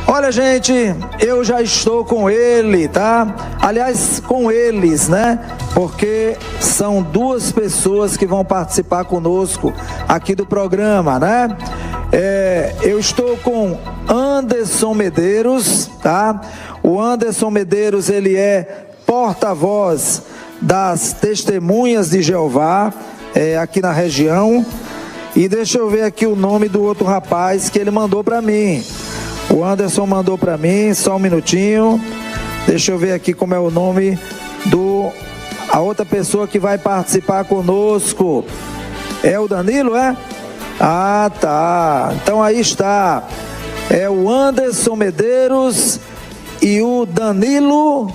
Olha, gente, eu já estou com ele, tá? Aliás, com eles, né? Porque são duas pessoas que vão participar conosco aqui do programa, né? Eu estou com Anderson Medeiros, tá? O Anderson Medeiros, ele é porta-voz das Testemunhas de Jeová, aqui na região. E deixa eu ver aqui o nome do outro rapaz que ele mandou para mim. O Anderson mandou para mim, só um minutinho. Deixa eu ver aqui como é o nome a outra pessoa que vai participar conosco. É o Danilo, é? Ah, tá. Então aí está. É o Anderson Medeiros e o Danilo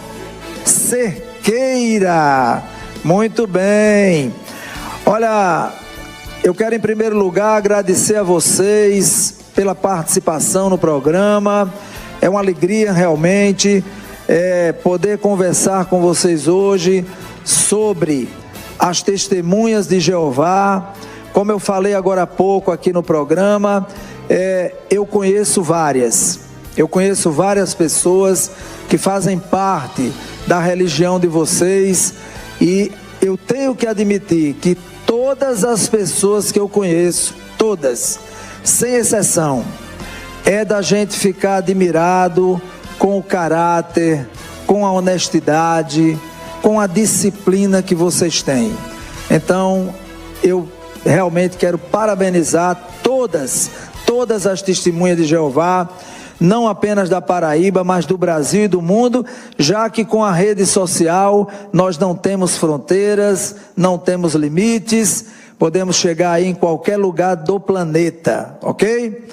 Cerqueira. Muito bem. Olha, eu quero em primeiro lugar agradecer a vocês pela participação no programa. É uma alegria realmente poder conversar com vocês hoje sobre as Testemunhas de Jeová. Como eu falei agora há pouco aqui no programa, eu conheço várias pessoas que fazem parte da religião de vocês, e eu tenho que admitir que todas as pessoas que eu conheço, todas, sem exceção, é da gente ficar admirado com o caráter, com a honestidade, com a disciplina que vocês têm. Então, eu realmente quero parabenizar todas as Testemunhas de Jeová, não apenas da Paraíba, mas do Brasil e do mundo, já que com a rede social nós não temos fronteiras, não temos limites, podemos chegar aí em qualquer lugar do planeta, ok?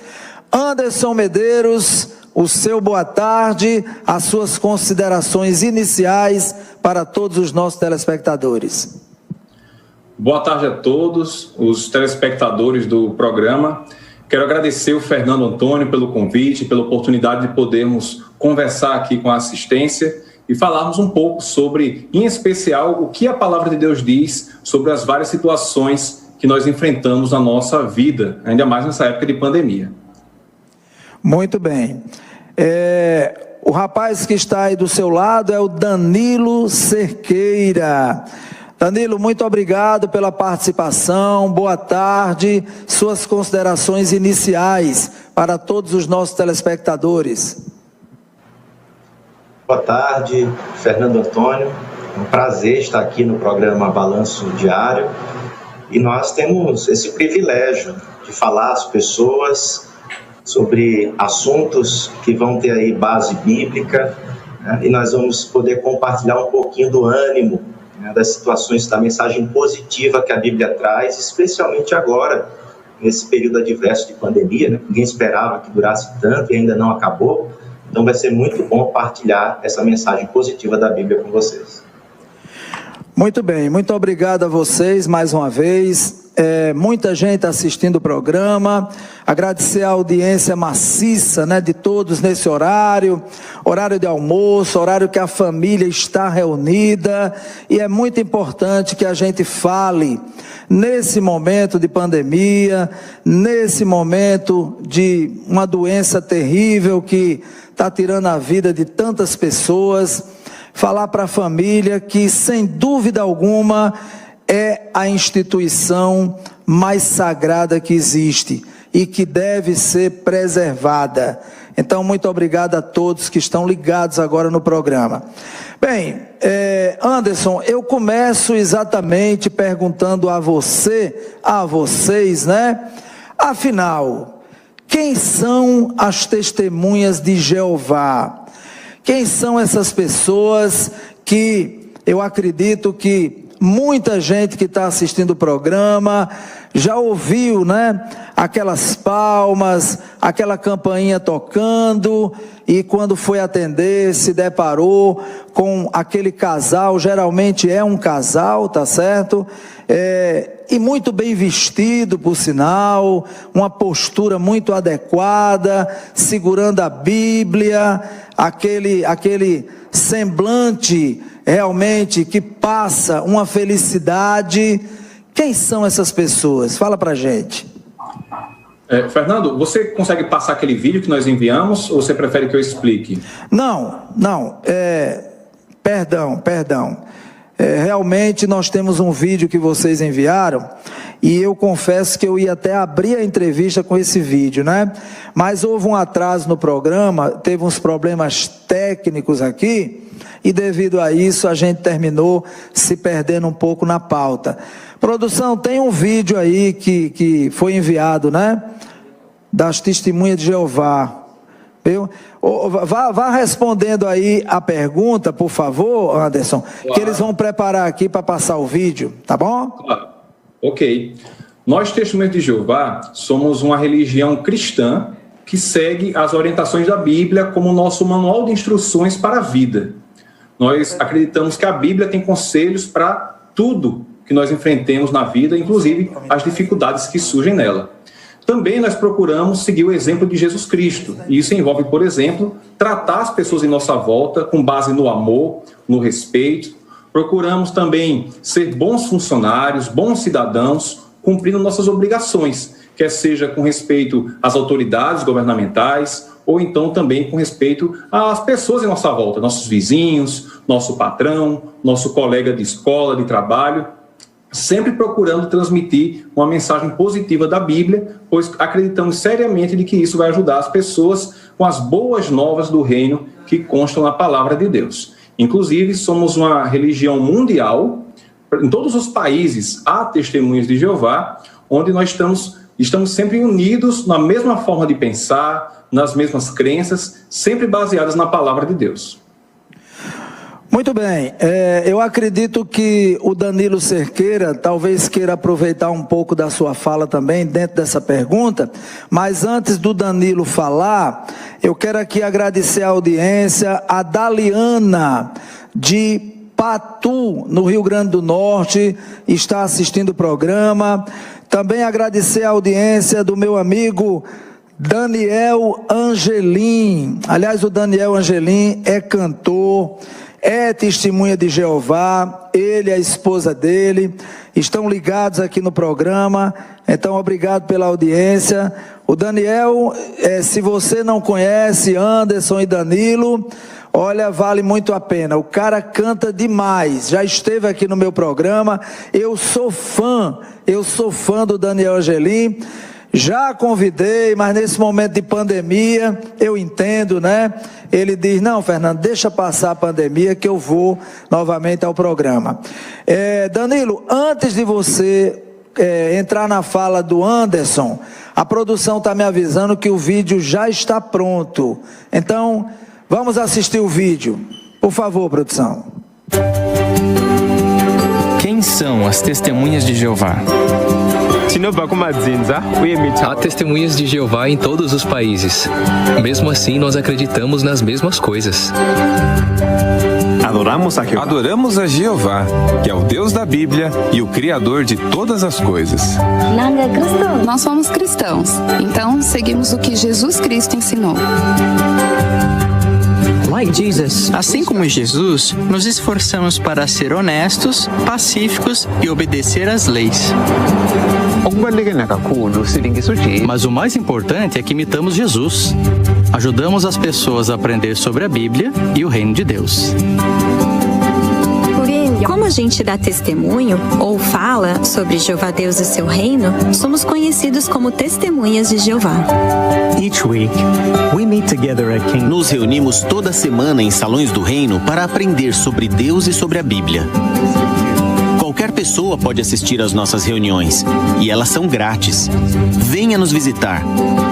Anderson Medeiros, o seu boa tarde, as suas considerações iniciais para todos os nossos telespectadores. Boa tarde a todos os telespectadores do programa. Quero agradecer o Fernando Antônio pelo convite, pela oportunidade de podermos conversar aqui com a assistência e falarmos um pouco sobre, em especial, o que a Palavra de Deus diz sobre as várias situações que nós enfrentamos na nossa vida, ainda mais nessa época de pandemia. Muito bem. O rapaz que está aí do seu lado é o Danilo Cerqueira. Danilo, muito obrigado pela participação, boa tarde, suas considerações iniciais para todos os nossos telespectadores. Boa tarde, Fernando Antônio, é um prazer estar aqui no programa Balanço Diário, e nós temos esse privilégio de falar às pessoas sobre assuntos que vão ter aí base bíblica, né? E nós vamos poder compartilhar um pouquinho do ânimo, das situações, da mensagem positiva que a Bíblia traz, especialmente agora, nesse período adverso de pandemia, né? Ninguém esperava que durasse tanto e ainda não acabou, então vai ser muito bom partilhar essa mensagem positiva da Bíblia com vocês. Muito bem, muito obrigado a vocês mais uma vez. Muita gente assistindo o programa, agradecer a audiência maciça, né, de todos nesse horário de almoço, horário que a família está reunida, e é muito importante que a gente fale nesse momento de pandemia, nesse momento de uma doença terrível que está tirando a vida de tantas pessoas, falar para a família que, sem dúvida alguma, é a instituição mais sagrada que existe e que deve ser preservada. Então, muito obrigado a todos que estão ligados agora no programa. Bem, Anderson, eu começo exatamente perguntando a vocês, né? Afinal, quem são as Testemunhas de Jeová? Quem são essas pessoas que eu acredito que muita gente que está assistindo o programa já ouviu, né? Aquelas palmas, aquela campainha tocando, e quando foi atender se deparou com aquele casal, geralmente é um casal, tá certo? E muito bem vestido, por sinal, uma postura muito adequada, segurando a Bíblia, aquele semblante realmente que passa uma felicidade. Quem são essas pessoas? Fala pra gente. Fernando, você consegue passar aquele vídeo que nós enviamos ou você prefere que eu explique? Não, perdão. Realmente nós temos um vídeo que vocês enviaram e eu confesso que eu ia até abrir a entrevista com esse vídeo, né? Mas houve um atraso no programa, teve uns problemas técnicos aqui e devido a isso a gente terminou se perdendo um pouco na pauta. Produção, tem um vídeo aí que foi enviado, né? Das testemunhas de Jeová. Viu? Vá respondendo aí a pergunta, por favor, Anderson, claro, que eles vão preparar aqui para passar o vídeo, tá bom? Claro. Ok. Nós, Testemunhas de Jeová, somos uma religião cristã que segue as orientações da Bíblia como nosso manual de instruções para a vida. Nós acreditamos que a Bíblia tem conselhos para tudo que nós enfrentemos na vida, inclusive as dificuldades que surgem nela. Também nós procuramos seguir o exemplo de Jesus Cristo. E isso envolve, por exemplo, tratar as pessoas em nossa volta com base no amor, no respeito. Procuramos também ser bons funcionários, bons cidadãos, cumprindo nossas obrigações, quer seja com respeito às autoridades governamentais, ou então também com respeito às pessoas em nossa volta, nossos vizinhos, nosso patrão, nosso colega de escola, de trabalho, sempre procurando transmitir uma mensagem positiva da Bíblia, pois acreditamos seriamente de que isso vai ajudar as pessoas com as boas novas do reino que constam na palavra de Deus. Inclusive, somos uma religião mundial, em todos os países há testemunhas de Jeová, onde nós estamos sempre unidos na mesma forma de pensar, nas mesmas crenças, sempre baseadas na palavra de Deus. Muito bem, eu acredito que o Danilo Cerqueira talvez queira aproveitar um pouco da sua fala também dentro dessa pergunta, mas antes do Danilo falar, eu quero aqui agradecer a audiência, a Daliana de Patu, no Rio Grande do Norte, está assistindo o programa. Também agradecer a audiência do meu amigo Daniel Angelim. Aliás, o Daniel Angelim é cantor, é testemunha de Jeová, ele e a esposa dele estão ligados aqui no programa, então obrigado pela audiência. O Daniel, se você não conhece Anderson e Danilo, olha, vale muito a pena, o cara canta demais, já esteve aqui no meu programa, eu sou fã do Daniel Angelim. Já convidei, mas nesse momento de pandemia, eu entendo, né? Ele diz, não, Fernando, deixa passar a pandemia que eu vou novamente ao programa. Danilo, antes de você entrar na fala do Anderson, a produção está me avisando que o vídeo já está pronto. Então, vamos assistir o vídeo. Por favor, produção. Quem são as testemunhas de Jeová? Há testemunhas de Jeová em todos os países. Mesmo assim, nós acreditamos nas mesmas coisas. Adoramos a Jeová, que é o Deus da Bíblia e o Criador de todas as coisas. Nós somos cristãos, então seguimos o que Jesus Cristo ensinou. Assim como Jesus, nos esforçamos para ser honestos, pacíficos e obedecer às leis. Mas o mais importante é que imitamos Jesus. Ajudamos as pessoas a aprender sobre a Bíblia e o reino de Deus. Como a gente dá testemunho ou fala sobre Jeová Deus e seu reino, somos conhecidos como testemunhas de Jeová. Nos reunimos toda semana em salões do reino para aprender sobre Deus e sobre a Bíblia. Qualquer pessoa pode assistir às nossas reuniões, e elas são grátis. Venha nos visitar.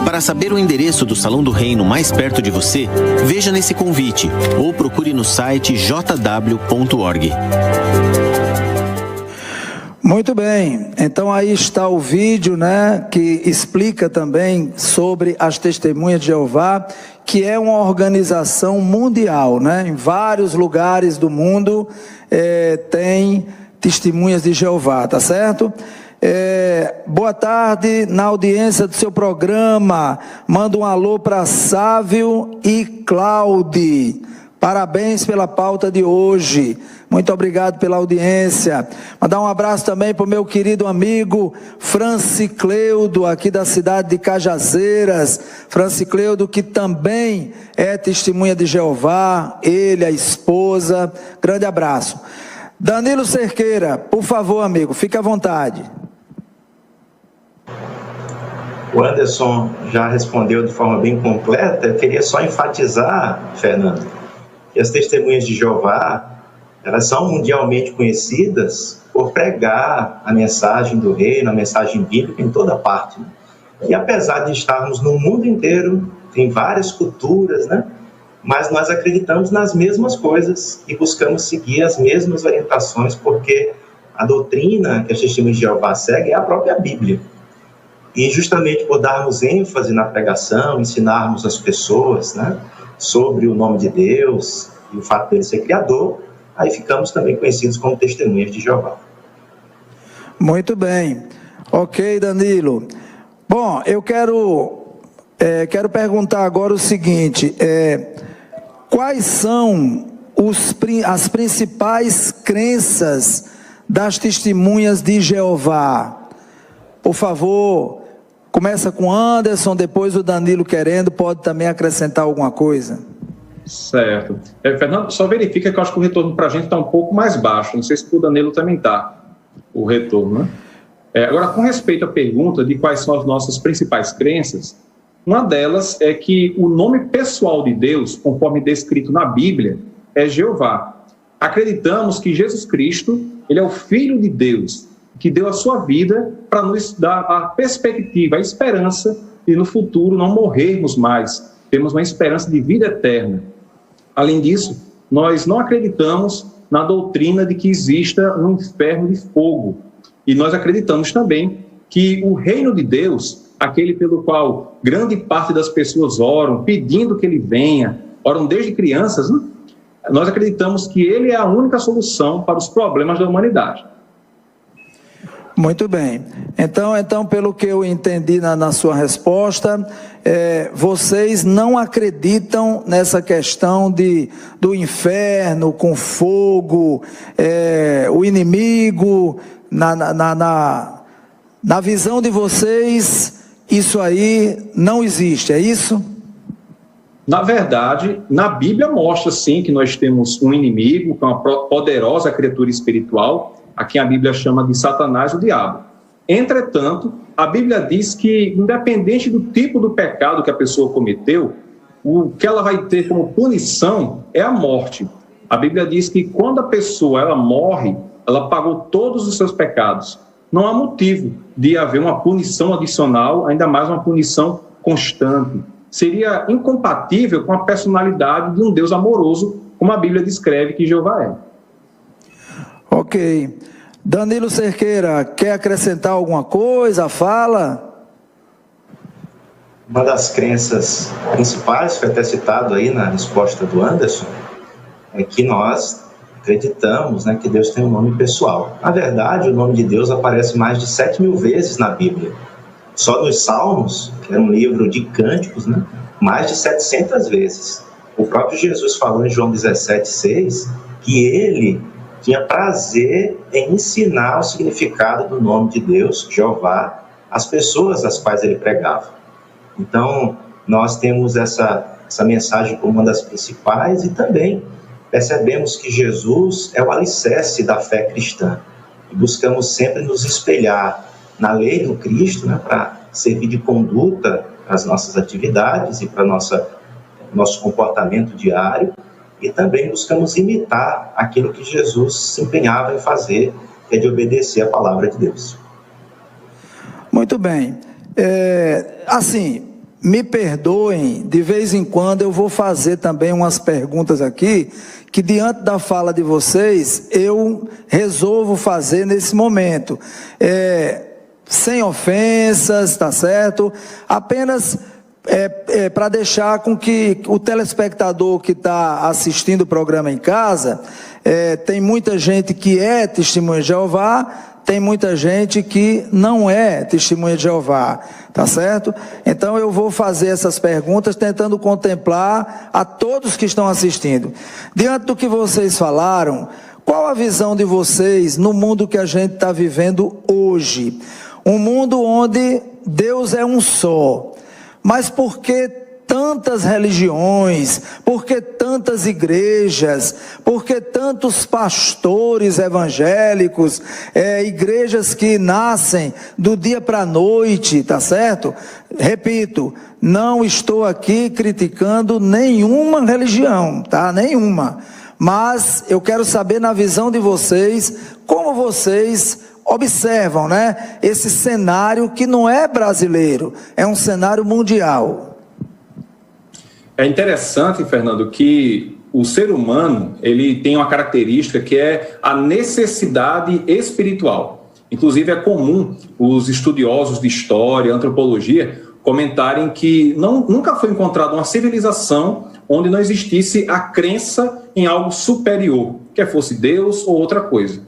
Para saber o endereço do Salão do Reino mais perto de você, veja nesse convite ou procure no site jw.org. Muito bem, então aí está o vídeo, né, que explica também sobre as Testemunhas de Jeová, que é uma organização mundial, né, em vários lugares do mundo tem Testemunhas de Jeová, tá certo? Boa tarde, na audiência do seu programa, manda um alô para Sávio e Cláudio, Parabéns pela pauta de hoje. Muito obrigado pela audiência. Mandar um abraço também para o meu querido amigo Francicleudo, aqui da cidade de Cajazeiras. Francicleudo, que também é testemunha de Jeová, ele, a esposa. Grande abraço. Danilo Cerqueira, por favor, amigo, fique à vontade. O Anderson já respondeu de forma bem completa. Eu queria só enfatizar, Fernando, que as testemunhas de Jeová, elas são mundialmente conhecidas por pregar a mensagem do reino, a mensagem bíblica em toda parte. E apesar de estarmos no mundo inteiro, tem várias culturas, né? Mas nós acreditamos nas mesmas coisas e buscamos seguir as mesmas orientações, porque a doutrina que as testemunhas de Jeová seguem é a própria Bíblia. E justamente por darmos ênfase na pregação, ensinarmos as pessoas, né, sobre o nome de Deus e o fato dele ser criador, aí ficamos também conhecidos como testemunhas de Jeová. Muito bem. Ok, Danilo. Bom, eu quero perguntar agora o seguinte, quais são as principais crenças das testemunhas de Jeová? Por favor, começa com Anderson, depois o Danilo querendo, pode também acrescentar alguma coisa. Certo. Fernando, só verifica que eu acho que o retorno para a gente está um pouco mais baixo, não sei se para o Danilo também está, o retorno, né? Agora, com respeito à pergunta de quais são as nossas principais crenças, uma delas é que o nome pessoal de Deus, conforme descrito na Bíblia, é Jeová. Acreditamos que Jesus Cristo, ele é o Filho de Deus, que deu a sua vida para nos dar a perspectiva, a esperança de no futuro não morrermos mais, temos uma esperança de vida eterna. Além disso, nós não acreditamos na doutrina de que exista um inferno de fogo, e nós acreditamos também que o reino de Deus, aquele pelo qual grande parte das pessoas oram, pedindo que ele venha, oram desde crianças, né? Nós acreditamos que ele é a única solução para os problemas da humanidade. Muito bem. Então, pelo que eu entendi na sua resposta, vocês não acreditam nessa questão do inferno com fogo, o inimigo, na visão de vocês, isso aí não existe, é isso? Na verdade, na Bíblia mostra sim que nós temos um inimigo, que é uma poderosa criatura espiritual, a quem a Bíblia chama de Satanás, o diabo. Entretanto, a Bíblia diz que, independente do tipo do pecado que a pessoa cometeu, o que ela vai ter como punição é a morte. A Bíblia diz que quando a pessoa ela morre, ela pagou todos os seus pecados. Não há motivo de haver uma punição adicional, ainda mais uma punição constante. Seria incompatível com a personalidade de um Deus amoroso, como a Bíblia descreve que Jeová é. Ok. Danilo Cerqueira, quer acrescentar alguma coisa? Fala. Uma das crenças principais, foi até citado aí na resposta do Anderson, é que nós acreditamos, né, que Deus tem um nome pessoal. Na verdade, o nome de Deus aparece mais de 7.000 vezes na Bíblia. Só nos Salmos, que é um livro de cânticos, né, mais de 700 vezes. O próprio Jesus falou em João 17,6 que ele tinha prazer em ensinar o significado do nome de Deus, Jeová, às pessoas às quais ele pregava. Então, nós temos essa mensagem como uma das principais e também percebemos que Jesus é o alicerce da fé cristã. E buscamos sempre nos espelhar na lei do Cristo, né, para servir de conduta para as nossas atividades e para nosso comportamento diário. E também buscamos imitar aquilo que Jesus se empenhava em fazer, que é de obedecer a palavra de Deus. Muito bem. Assim, me perdoem, de vez em quando eu vou fazer também umas perguntas aqui, que diante da fala de vocês, eu resolvo fazer nesse momento. Sem ofensas, tá certo? Apenas para deixar com que o telespectador que está assistindo o programa em casa, tem muita gente que é testemunha de Jeová, tem muita gente que não é testemunha de Jeová. Tá certo? Então eu vou fazer essas perguntas tentando contemplar a todos que estão assistindo. Diante do que vocês falaram, qual a visão de vocês no mundo que a gente está vivendo hoje? Um mundo onde Deus é um só, mas por que tantas religiões, por que tantas igrejas, por que tantos pastores evangélicos, igrejas que nascem do dia para a noite, tá certo? Repito, não estou aqui criticando nenhuma religião, tá? Nenhuma. Mas eu quero saber, na visão de vocês, como vocês observam, né? Esse cenário que não é brasileiro, é um cenário mundial. É interessante, Fernando, que o ser humano, ele tem uma característica que é a necessidade espiritual. Inclusive é comum os estudiosos de história, antropologia, comentarem que nunca foi encontrada uma civilização onde não existisse a crença em algo superior, quer fosse Deus ou outra coisa.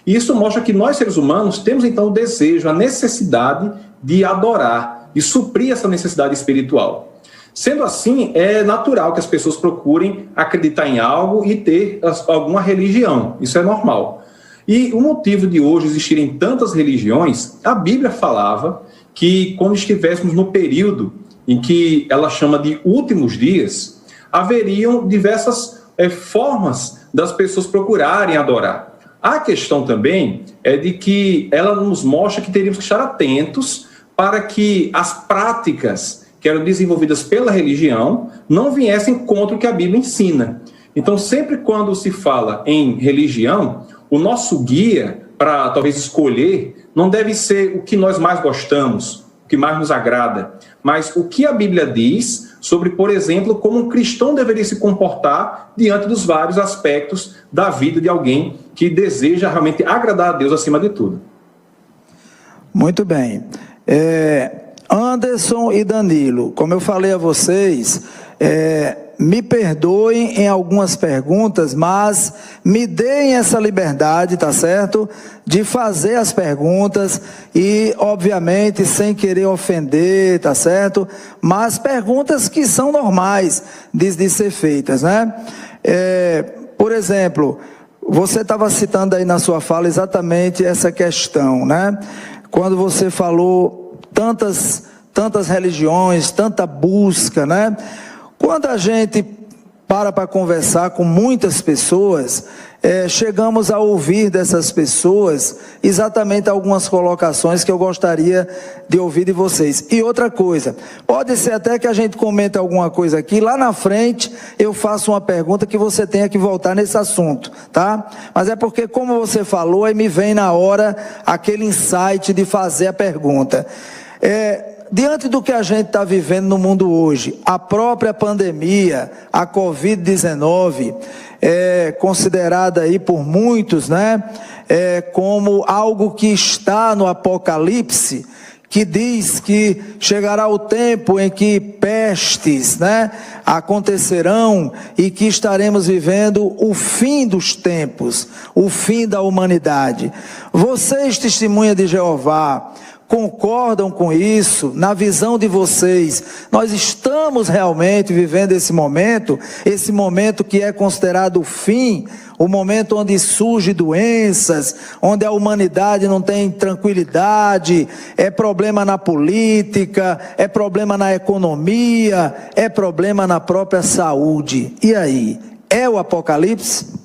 E isso mostra que nós, seres humanos, temos então o desejo, a necessidade de adorar, de suprir essa necessidade espiritual. Sendo assim, é natural que as pessoas procurem acreditar em algo e ter alguma religião. Isso é normal. E o motivo de hoje existirem tantas religiões, a Bíblia falava que quando estivéssemos no período em que ela chama de últimos dias, haveriam diversas formas das pessoas procurarem adorar. A questão também é de que ela nos mostra que teríamos que estar atentos para que as práticas que eram desenvolvidas pela religião não viessem contra o que a Bíblia ensina. Então, sempre quando se fala em religião, o nosso guia para talvez escolher não deve ser o que nós mais gostamos, o que mais nos agrada, mas o que a Bíblia diz sobre, por exemplo, como um cristão deveria se comportar diante dos vários aspectos da vida de alguém que deseja realmente agradar a Deus acima de tudo. Muito bem. Anderson e Danilo, como eu falei a vocês, me perdoem em algumas perguntas, mas me deem essa liberdade, tá certo? De fazer as perguntas e, obviamente, sem querer ofender, tá certo? Mas perguntas que são normais de ser feitas, né? Por exemplo, você estava citando aí na sua fala exatamente essa questão, né? Quando você falou tantas religiões, tanta busca, né? Quando a gente para conversar com muitas pessoas, chegamos a ouvir dessas pessoas exatamente algumas colocações que eu gostaria de ouvir de vocês. E outra coisa, pode ser até que a gente comente alguma coisa aqui, lá na frente eu faço uma pergunta que você tenha que voltar nesse assunto, tá? Mas é porque, como você falou, aí me vem na hora aquele insight de fazer a pergunta. Diante do que a gente está vivendo no mundo hoje, a própria pandemia, a Covid-19, é considerada aí por muitos, né, como algo que está no Apocalipse, que diz que chegará o tempo em que pestes, né, acontecerão e que estaremos vivendo o fim dos tempos, o fim da humanidade. Vocês, testemunha de Jeová, concordam com isso? Na visão de vocês, nós estamos realmente vivendo esse momento que é considerado o fim, o momento onde surgem doenças, onde a humanidade não tem tranquilidade, é problema na política, é problema na economia, é problema na própria saúde. E aí, é o Apocalipse?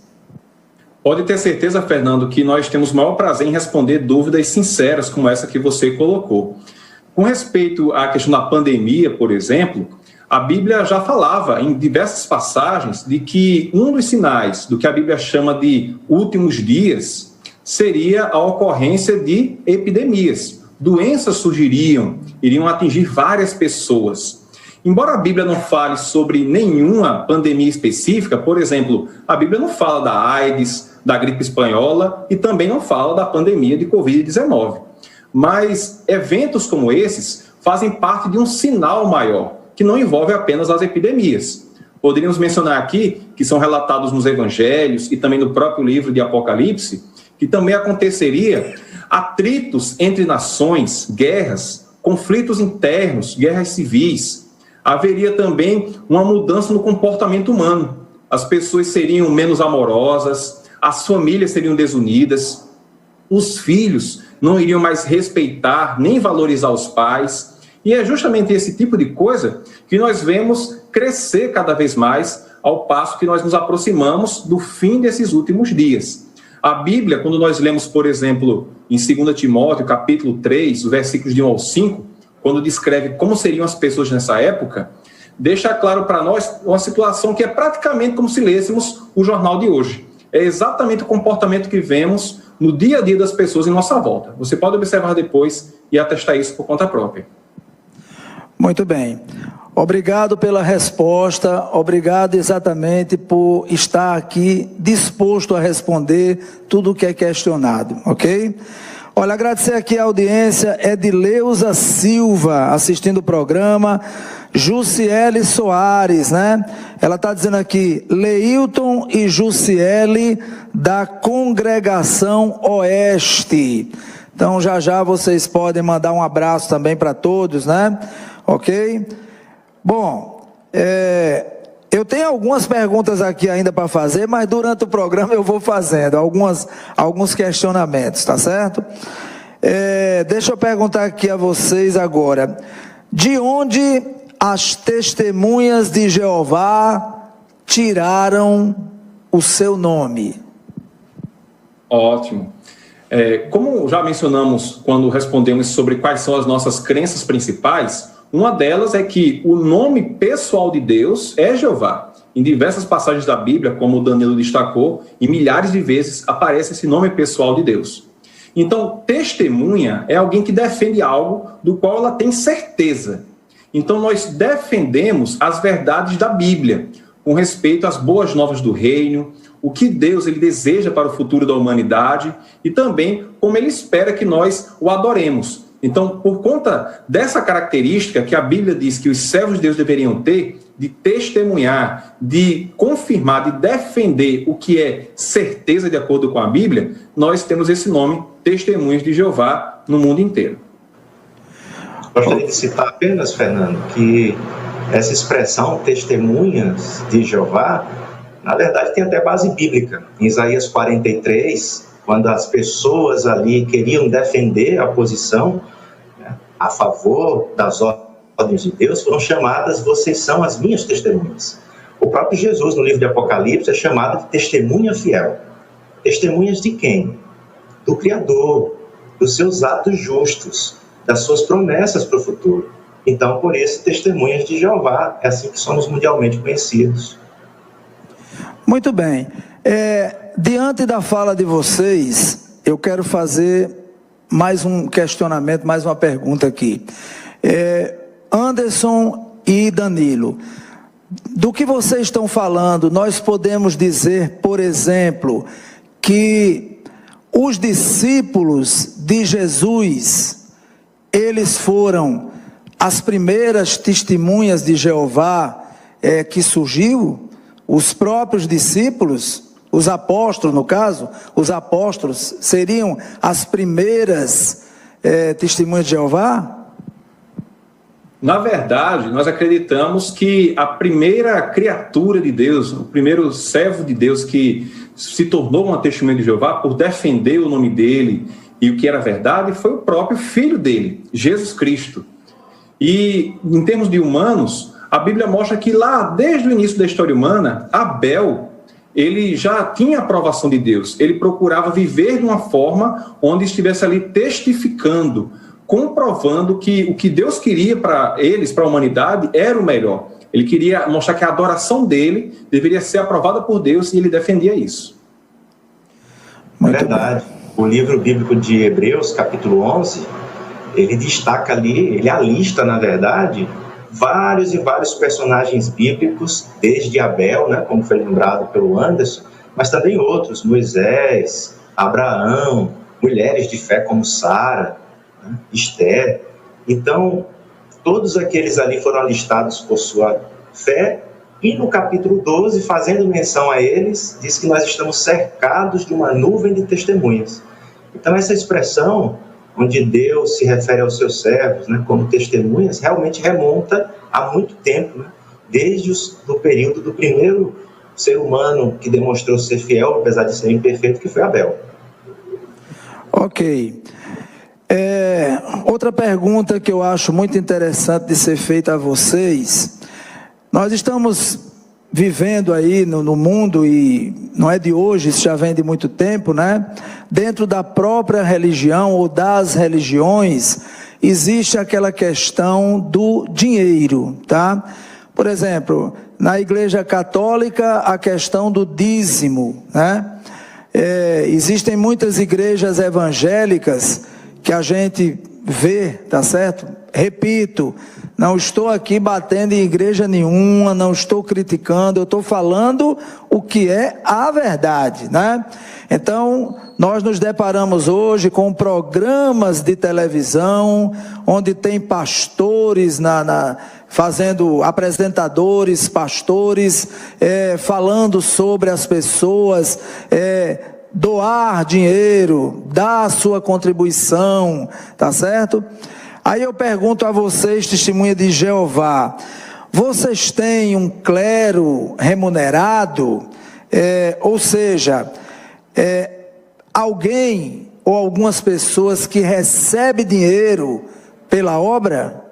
Pode ter certeza, Fernando, que nós temos o maior prazer em responder dúvidas sinceras como essa que você colocou. Com respeito à questão da pandemia, por exemplo, a Bíblia já falava em diversas passagens de que um dos sinais do que a Bíblia chama de últimos dias seria a ocorrência de epidemias. Doenças surgiriam, iriam atingir várias pessoas. Embora a Bíblia não fale sobre nenhuma pandemia específica, por exemplo, a Bíblia não fala da AIDS, da gripe espanhola e também não fala da pandemia de Covid-19. Mas eventos como esses fazem parte de um sinal maior, que não envolve apenas as epidemias. Poderíamos mencionar aqui, que são relatados nos evangelhos e também no próprio livro de Apocalipse, que também aconteceria atritos entre nações, guerras, conflitos internos, guerras civis. Haveria também uma mudança no comportamento humano. As pessoas seriam menos amorosas, as famílias seriam desunidas, os filhos não iriam mais respeitar nem valorizar os pais. E é justamente esse tipo de coisa que nós vemos crescer cada vez mais ao passo que nós nos aproximamos do fim desses últimos dias. A Bíblia, quando nós lemos, por exemplo, em 2 Timóteo, capítulo 3, versículos de 1 ao 5, quando descreve como seriam as pessoas nessa época, deixa claro para nós uma situação que é praticamente como se lêssemos o jornal de hoje. É exatamente o comportamento que vemos no dia a dia das pessoas em nossa volta. Você pode observar depois e atestar isso por conta própria. Muito bem. Obrigado pela resposta, obrigado exatamente por estar aqui disposto a responder tudo o que é questionado, ok? Olha, agradecer aqui a audiência, Edileuza Silva, assistindo o programa, Jussiele Soares, né? Ela está dizendo aqui, Leilton e Jussiele, da Congregação Oeste. Então, já vocês podem mandar um abraço também para todos, né? Ok? Bom, eu tenho algumas perguntas aqui ainda para fazer, mas durante o programa eu vou fazendo alguns questionamentos, tá certo? Deixa eu perguntar aqui a vocês agora, de onde as testemunhas de Jeová tiraram o seu nome? Ótimo. Como já mencionamos quando respondemos sobre quais são as nossas crenças principais, uma delas é que o nome pessoal de Deus é Jeová. Em diversas passagens da Bíblia, como o Danilo destacou, e milhares de vezes aparece esse nome pessoal de Deus. Então, testemunha é alguém que defende algo do qual ela tem certeza. Então, nós defendemos as verdades da Bíblia, com respeito às boas novas do reino, o que Deus ele deseja para o futuro da humanidade e também como ele espera que nós o adoremos. Então, por conta dessa característica que a Bíblia diz que os servos de Deus deveriam ter, de testemunhar, de confirmar, de defender o que é certeza de acordo com a Bíblia, nós temos esse nome, Testemunhas de Jeová, no mundo inteiro. Gostaria de citar apenas, Fernando, que essa expressão, Testemunhas de Jeová, na verdade tem até base bíblica. Em Isaías 43, quando as pessoas ali queriam defender a posição, né, a favor das ordens de Deus, foram chamadas, vocês são as minhas testemunhas. O próprio Jesus, no livro de Apocalipse, é chamado de testemunha fiel. Testemunhas de quem? Do Criador, dos seus atos justos, das suas promessas para o futuro. Então, por isso, testemunhas de Jeová, é assim que somos mundialmente conhecidos. Muito bem. Diante da fala de vocês, eu quero fazer mais um questionamento, mais uma pergunta aqui. Anderson e Danilo, do que vocês estão falando, nós podemos dizer, por exemplo, que os discípulos de Jesus, eles foram as primeiras testemunhas de Jeová que surgiu? Os próprios discípulos, os apóstolos, no caso, os apóstolos seriam as primeiras testemunhas de Jeová? Na verdade, nós acreditamos que a primeira criatura de Deus, o primeiro servo de Deus que se tornou uma testemunha de Jeová por defender o nome dele e o que era verdade, foi o próprio filho dele, Jesus Cristo. E em termos de humanos, a Bíblia mostra que lá, desde o início da história humana, Abel, ele já tinha a aprovação de Deus. Ele procurava viver de uma forma onde estivesse ali testificando, comprovando que o que Deus queria para eles, para a humanidade, era o melhor. Ele queria mostrar que a adoração dele deveria ser aprovada por Deus e ele defendia isso. É verdade. O livro bíblico de Hebreus, capítulo 11, ele destaca ali, ele alista, na verdade, vários e vários personagens bíblicos, desde Abel, né, como foi lembrado pelo Anderson, mas também outros, Moisés, Abraão, mulheres de fé como Sara, né, Esther. Então, todos aqueles ali foram alistados por sua fé, e no capítulo 12, fazendo menção a eles, diz que nós estamos cercados de uma nuvem de testemunhas. Então, essa expressão onde Deus se refere aos seus servos, né, como testemunhas, realmente remonta a muito tempo, né, desde o período do primeiro ser humano que demonstrou ser fiel, apesar de ser imperfeito, que foi Abel. Ok. Outra pergunta que eu acho muito interessante de ser feita a vocês. Nós estamos vivendo aí no mundo, e não é de hoje, isso já vem de muito tempo, né? Dentro da própria religião ou das religiões, existe aquela questão do dinheiro, tá? Por exemplo, na Igreja Católica, a questão do dízimo, né? Existem muitas igrejas evangélicas que a gente vê, tá certo? Repito, não estou aqui batendo em igreja nenhuma, não estou criticando, eu estou falando o que é a verdade, né? Então, nós nos deparamos hoje com programas de televisão, onde tem pastores fazendo apresentadores, pastores, falando sobre as pessoas, doar dinheiro, dar a sua contribuição, tá certo? Aí eu pergunto a vocês, testemunha de Jeová, vocês têm um clero remunerado? Ou seja, alguém ou algumas pessoas que recebem dinheiro pela obra?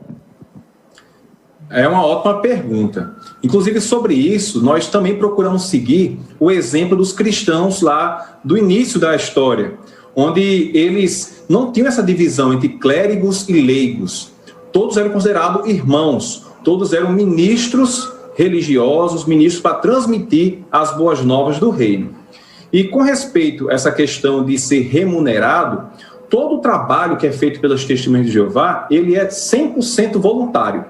É uma ótima pergunta. Inclusive, sobre isso, nós também procuramos seguir o exemplo dos cristãos lá do início da história, onde eles não tinham essa divisão entre clérigos e leigos. Todos eram considerados irmãos, todos eram ministros religiosos, ministros para transmitir as boas novas do reino. E com respeito a essa questão de ser remunerado, todo o trabalho que é feito pelas Testemunhas de Jeová, ele é 100% voluntário.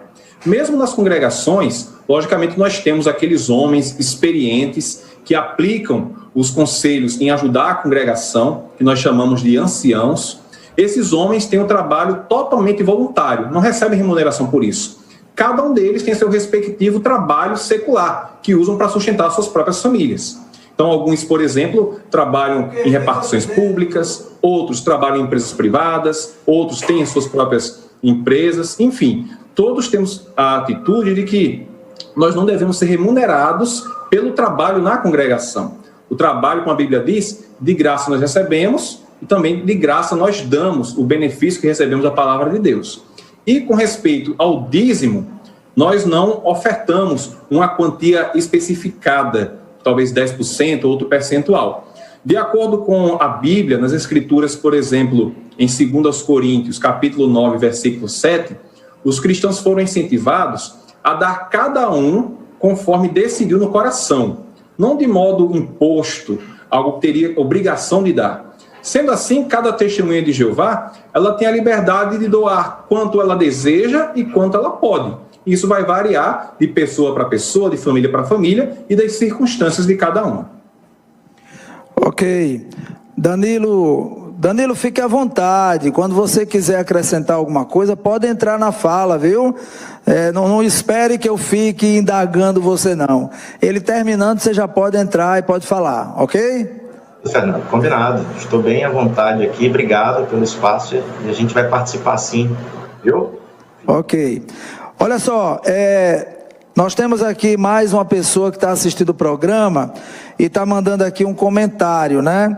Mesmo nas congregações, logicamente nós temos aqueles homens experientes que aplicam os conselhos em ajudar a congregação, que nós chamamos de anciãos. Esses homens têm um trabalho totalmente voluntário, não recebem remuneração por isso. Cada um deles tem seu respectivo trabalho secular, que usam para sustentar suas próprias famílias. Então, alguns, por exemplo, trabalham em repartições públicas, outros trabalham em empresas privadas, outros têm suas próprias empresas, enfim, todos temos a atitude de que nós não devemos ser remunerados pelo trabalho na congregação. O trabalho, como a Bíblia diz, de graça nós recebemos e também de graça nós damos o benefício que recebemos da palavra de Deus. E com respeito ao dízimo, nós não ofertamos uma quantia especificada, talvez 10%, outro percentual. De acordo com a Bíblia, nas Escrituras, por exemplo, em 2 Coríntios, capítulo 9, versículo 7, os cristãos foram incentivados a dar cada um conforme decidiu no coração, não de modo imposto, algo que teria obrigação de dar. Sendo assim, cada testemunha de Jeová, ela tem a liberdade de doar quanto ela deseja e quanto ela pode. Isso vai variar de pessoa para pessoa, de família para família e das circunstâncias de cada uma. Ok. Danilo, fique à vontade. Quando você quiser acrescentar alguma coisa, pode entrar na fala, viu? Não espere que eu fique indagando você, não. Ele terminando, você já pode entrar e pode falar, ok? Fernando, combinado. Estou bem à vontade aqui. Obrigado pelo espaço e a gente vai participar sim, viu? Ok. Olha só, nós temos aqui mais uma pessoa que está assistindo o programa e está mandando aqui um comentário, né?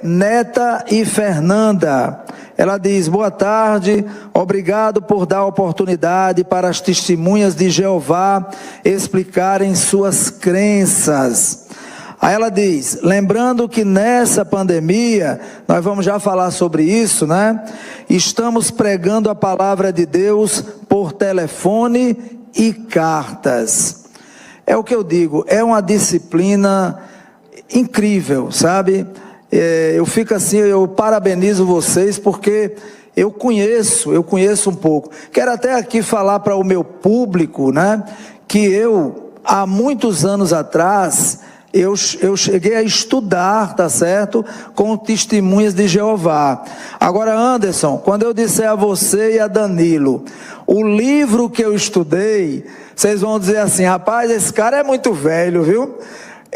Neta e Fernanda, ela diz: boa tarde, obrigado por dar a oportunidade para as testemunhas de Jeová explicarem suas crenças. Aí ela diz, lembrando que nessa pandemia, nós vamos já falar sobre isso, né? Estamos pregando a palavra de Deus por telefone e cartas. É o que eu digo, é uma disciplina incrível, sabe? Eu fico assim, eu parabenizo vocês porque eu conheço um pouco. Quero até aqui falar para o meu público, né? Que eu, há muitos anos atrás, eu cheguei a estudar, tá certo? Com testemunhas de Jeová. Agora, Anderson, quando eu disser a você e a Danilo, o livro que eu estudei, vocês vão dizer assim, rapaz, esse cara é muito velho, viu?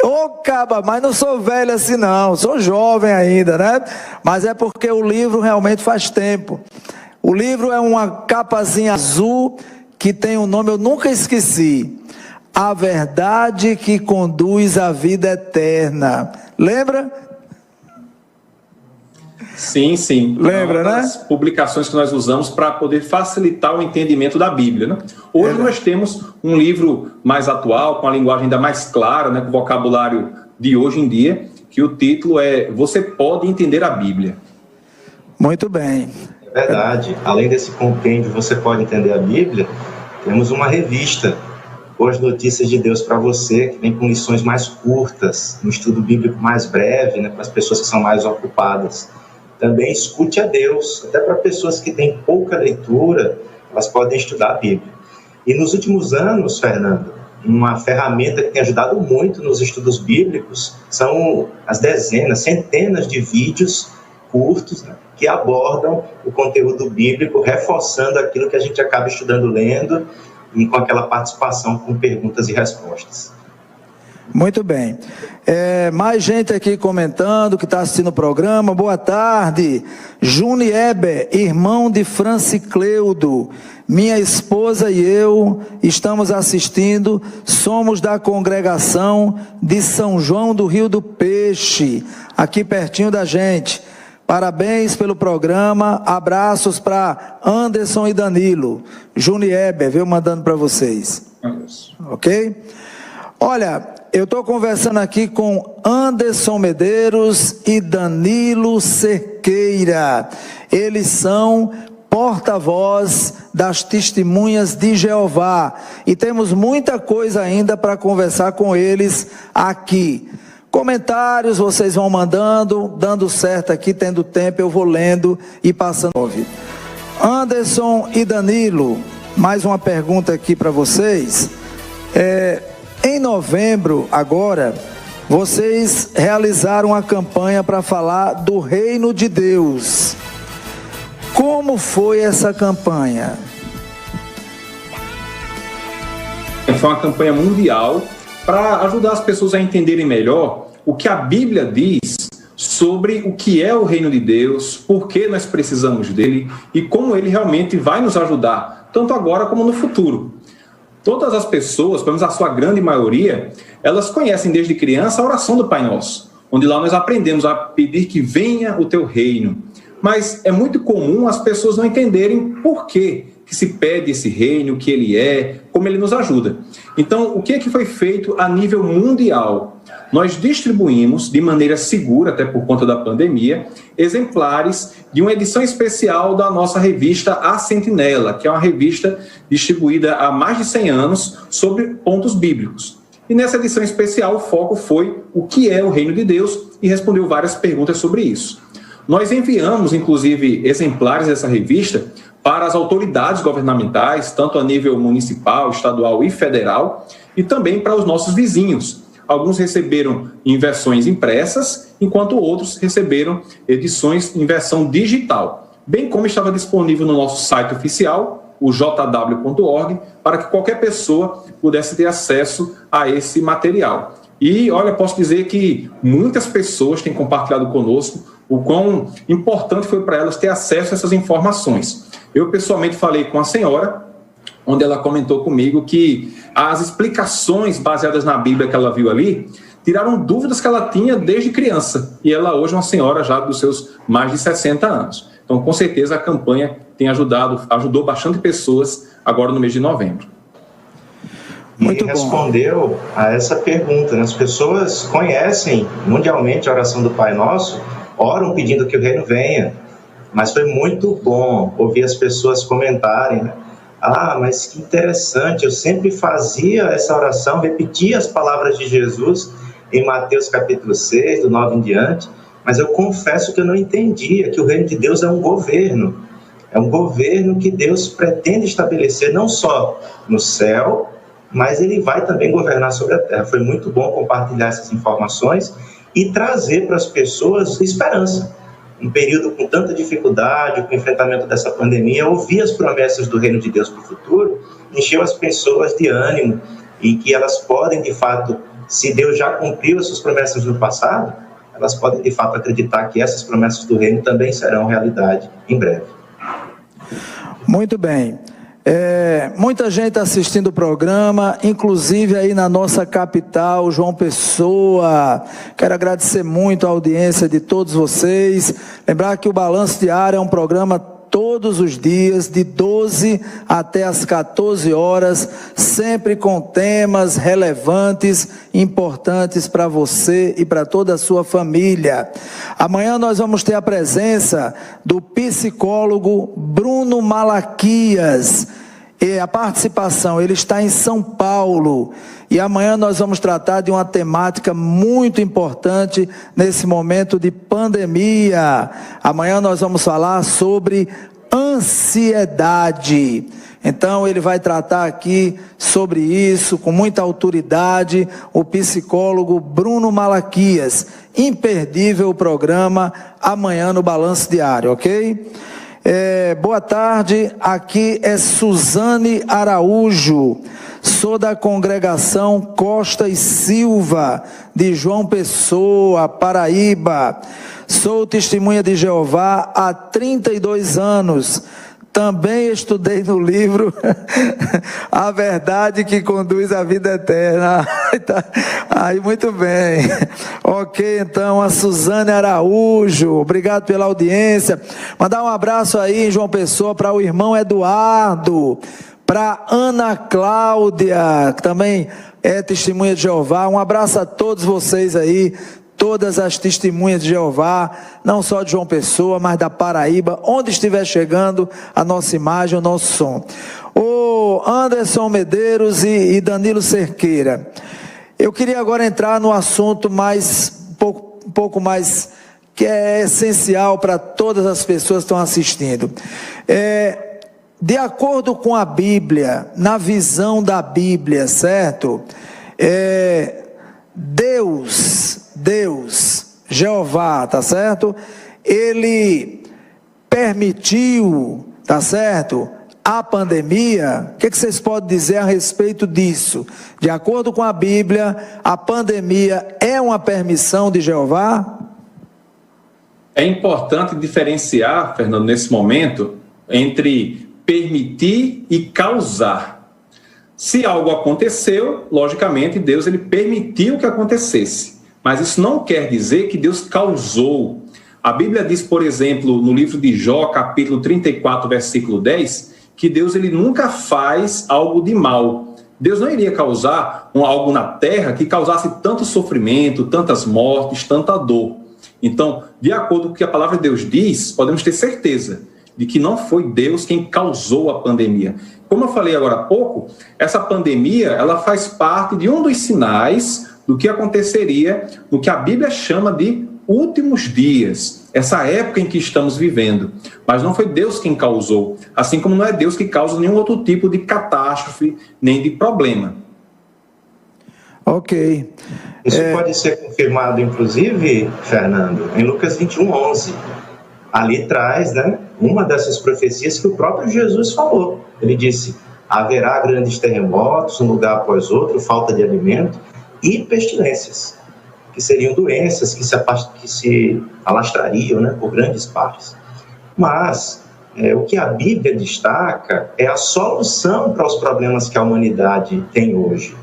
Ô, caba, mas não sou velho assim não, sou jovem ainda, né? Mas é porque o livro realmente faz tempo. O livro é uma capazinha azul que tem um nome, eu nunca esqueci. A verdade que conduz à vida eterna. Lembra? Sim, sim. Lembra, né? As publicações que nós usamos para poder facilitar o entendimento da Bíblia, né? Hoje nós temos um livro mais atual, com a linguagem ainda mais clara, né, com o vocabulário de hoje em dia, que o título é Você Pode Entender a Bíblia. Muito bem. É verdade. Além desse compêndio Você Pode Entender a Bíblia, temos uma revista, Hoje Notícias de Deus para Você, que vem com lições mais curtas, um estudo bíblico mais breve, né, para as pessoas que são mais ocupadas. Também Escute a Deus, até para pessoas que têm pouca leitura, elas podem estudar a Bíblia. E nos últimos anos, Fernando, uma ferramenta que tem ajudado muito nos estudos bíblicos são as dezenas, centenas de vídeos curtos, né, que abordam o conteúdo bíblico, reforçando aquilo que a gente acaba estudando lendo e com aquela participação com perguntas e respostas. Muito bem. Mais gente aqui comentando que está assistindo o programa. Boa tarde. Juni Eber, irmão de Francicleudo. Minha esposa e eu estamos assistindo. Somos da congregação de São João do Rio do Peixe, aqui pertinho da gente. Parabéns pelo programa. Abraços para Anderson e Danilo. Juni Eber, veio mandando para vocês. Ok? Olha, eu estou conversando aqui com Anderson Medeiros e Danilo Cerqueira. Eles são porta-voz das Testemunhas de Jeová. E temos muita coisa ainda para conversar com eles aqui. Comentários vocês vão mandando, dando certo aqui, tendo tempo, eu vou lendo e passando. Anderson e Danilo, mais uma pergunta aqui para vocês. Em novembro, agora, vocês realizaram uma campanha para falar do Reino de Deus. Como foi essa campanha? Foi uma campanha mundial para ajudar as pessoas a entenderem melhor o que a Bíblia diz sobre o que é o Reino de Deus, por que nós precisamos dele e como ele realmente vai nos ajudar, tanto agora como no futuro. Todas as pessoas, pelo menos a sua grande maioria, elas conhecem desde criança a oração do Pai Nosso, onde lá nós aprendemos a pedir que venha o teu reino. Mas é muito comum as pessoas não entenderem por que se pede esse reino, o que ele é, como ele nos ajuda. Então, o que é que foi feito a nível mundial? Nós distribuímos, de maneira segura, até por conta da pandemia, exemplares de uma edição especial da nossa revista A Sentinela, que é uma revista distribuída há mais de 100 anos sobre pontos bíblicos. E nessa edição especial o foco foi o que é o Reino de Deus e respondeu várias perguntas sobre isso. Nós enviamos, inclusive, exemplares dessa revista para as autoridades governamentais, tanto a nível municipal, estadual e federal, e também para os nossos vizinhos. Alguns receberam em versões impressas, enquanto outros receberam edições em versão digital, bem como estava disponível no nosso site oficial, o jw.org, para que qualquer pessoa pudesse ter acesso a esse material. E, olha, posso dizer que muitas pessoas têm compartilhado conosco o quão importante foi para elas ter acesso a essas informações. Eu, pessoalmente, falei com a senhora, onde ela comentou comigo que as explicações baseadas na Bíblia que ela viu ali tiraram dúvidas que ela tinha desde criança. E ela hoje é uma senhora já dos seus mais de 60 anos. Então, com certeza, a campanha tem ajudou bastante pessoas agora no mês de novembro. Muito bom. Respondeu a essa pergunta, né? As pessoas conhecem mundialmente a oração do Pai Nosso, oram pedindo que o reino venha, mas foi muito bom ouvir as pessoas comentarem, né? Ah, mas que interessante, eu sempre fazia essa oração, repetia as palavras de Jesus em Mateus capítulo 6, do 9 em diante, mas eu confesso que eu não entendia que o reino de Deus é um governo que Deus pretende estabelecer não só no céu, mas ele vai também governar sobre a terra. Foi muito bom compartilhar essas informações e trazer para as pessoas esperança. Um período com tanta dificuldade, com o enfrentamento dessa pandemia, ouvir as promessas do reino de Deus para o futuro, encheu as pessoas de ânimo e que elas podem, de fato, se Deus já cumpriu as suas promessas no passado, elas podem de fato acreditar que essas promessas do reino também serão realidade em breve. Muito bem. Muita gente assistindo o programa, inclusive aí na nossa capital, João Pessoa. Quero agradecer muito a audiência de todos vocês. Lembrar que o Balanço Diário é um programa todos os dias, de 12 até as 14 horas, sempre com temas relevantes, importantes para você e para toda a sua família. Amanhã nós vamos ter a presença do psicólogo Bruno Malaquias. E a participação, ele está em São Paulo, e amanhã nós vamos tratar de uma temática muito importante nesse momento de pandemia. Amanhã nós vamos falar sobre ansiedade. Então ele vai tratar aqui sobre isso com muita autoridade, o psicólogo Bruno Malaquias. Imperdível o programa amanhã no Balanço Diário, ok? Boa tarde, aqui é Suzane Araújo, sou da congregação Costa e Silva, de João Pessoa, Paraíba. Sou testemunha de Jeová há 32 anos. Também estudei no livro A Verdade que Conduz à Vida Eterna. Aí, muito bem. Ok, então, a Suzane Araújo, obrigado pela audiência. Mandar um abraço aí em João Pessoa para o irmão Eduardo, para Ana Cláudia, que também é testemunha de Jeová. Um abraço a todos vocês aí, todas as testemunhas de Jeová, não só de João Pessoa, mas da Paraíba, onde estiver chegando a nossa imagem, o nosso som. O Anderson Medeiros e Danilo Cerqueira, eu queria agora entrar no assunto um pouco mais, que é essencial para todas as pessoas que estão assistindo. De acordo com a Bíblia, na visão da Bíblia, certo? Deus, Jeová, tá certo? Ele permitiu, tá certo? A pandemia. O que vocês podem dizer a respeito disso? De acordo com a Bíblia, a pandemia é uma permissão de Jeová? É importante diferenciar, Fernando, nesse momento, entre permitir e causar. Se algo aconteceu, logicamente, Deus ele permitiu que acontecesse. Mas isso não quer dizer que Deus causou. A Bíblia diz, por exemplo, no livro de Jó, capítulo 34, versículo 10, que Deus ele nunca faz algo de mal. Deus não iria causar algo na terra que causasse tanto sofrimento, tantas mortes, tanta dor. Então, de acordo com o que a palavra de Deus diz, podemos ter certeza de que não foi Deus quem causou a pandemia. Como eu falei agora há pouco, essa pandemia ela faz parte de um dos sinais do que aconteceria no que a Bíblia chama de últimos dias, essa época em que estamos vivendo. Mas não foi Deus quem causou, assim como não é Deus que causa nenhum outro tipo de catástrofe, nem de problema. Ok. Isso pode ser confirmado, inclusive, Fernando, em Lucas 21:11. Ali traz, uma dessas profecias que o próprio Jesus falou. Ele disse, haverá grandes terremotos, um lugar após outro, falta de alimento e pestilências, que seriam doenças que se alastrariam por grandes partes. Mas o que a Bíblia destaca é a solução para os problemas que a humanidade tem hoje.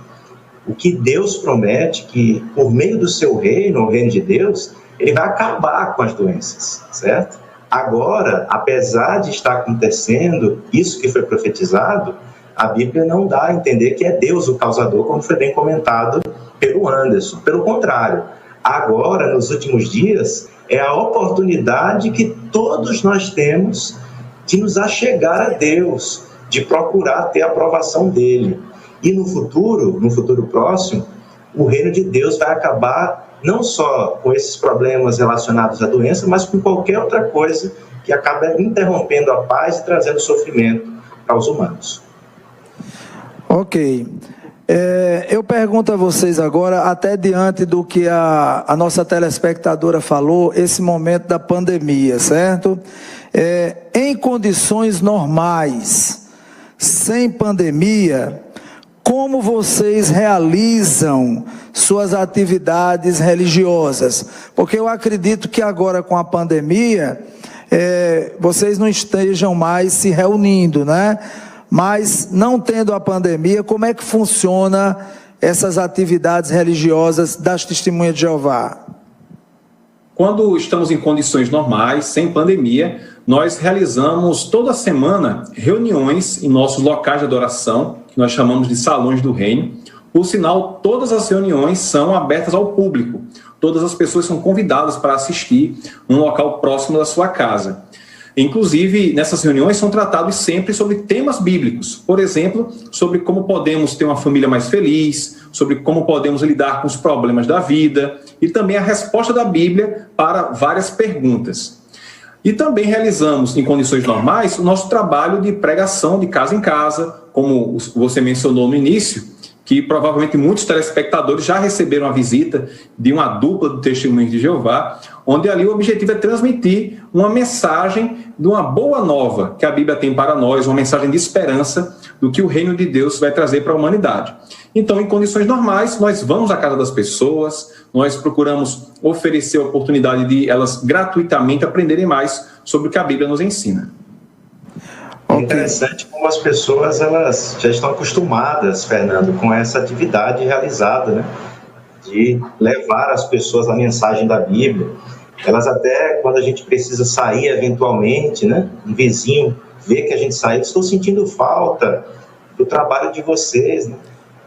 O que Deus promete que, por meio do seu reino, o reino de Deus, ele vai acabar com as doenças, certo? Agora, apesar de estar acontecendo isso que foi profetizado, a Bíblia não dá a entender que é Deus o causador, como foi bem comentado pelo Anderson. Pelo contrário, agora, nos últimos dias, é a oportunidade que todos nós temos de nos achegar a Deus, de procurar ter a aprovação dele. E no futuro próximo, o reino de Deus vai acabar não só com esses problemas relacionados à doença, mas com qualquer outra coisa que acaba interrompendo a paz e trazendo sofrimento aos humanos. Ok. Eu pergunto a vocês agora, até diante do que a nossa telespectadora falou, esse momento da pandemia, certo? Em condições normais, sem pandemia, como vocês realizam suas atividades religiosas? Porque eu acredito que agora com a pandemia, vocês não estejam mais se reunindo, né? Mas não tendo a pandemia, como é que funciona essas atividades religiosas das Testemunhas de Jeová? Quando estamos em condições normais, sem pandemia, nós realizamos toda semana reuniões em nossos locais de adoração, que nós chamamos de salões do reino. Por sinal, todas as reuniões são abertas ao público. Todas as pessoas são convidadas para assistir num local próximo da sua casa. Inclusive, nessas reuniões são tratados sempre sobre temas bíblicos. Por exemplo, sobre como podemos ter uma família mais feliz, sobre como podemos lidar com os problemas da vida e também a resposta da Bíblia para várias perguntas. E também realizamos, em condições normais, o nosso trabalho de pregação de casa em casa, como você mencionou no início, que provavelmente muitos telespectadores já receberam a visita de uma dupla do Testemunhas de Jeová, onde ali o objetivo é transmitir uma mensagem de uma boa nova que a Bíblia tem para nós, uma mensagem de esperança do que o reino de Deus vai trazer para a humanidade. Então, em condições normais, nós vamos à casa das pessoas, nós procuramos oferecer a oportunidade de elas gratuitamente aprenderem mais sobre o que a Bíblia nos ensina. É interessante como as pessoas elas já estão acostumadas, Fernando, com essa atividade realizada, né? De levar as pessoas a mensagem da Bíblia. Elas até, quando a gente precisa sair eventualmente, né? Um vizinho vê que a gente saiu, estou sentindo falta do trabalho de vocês, né?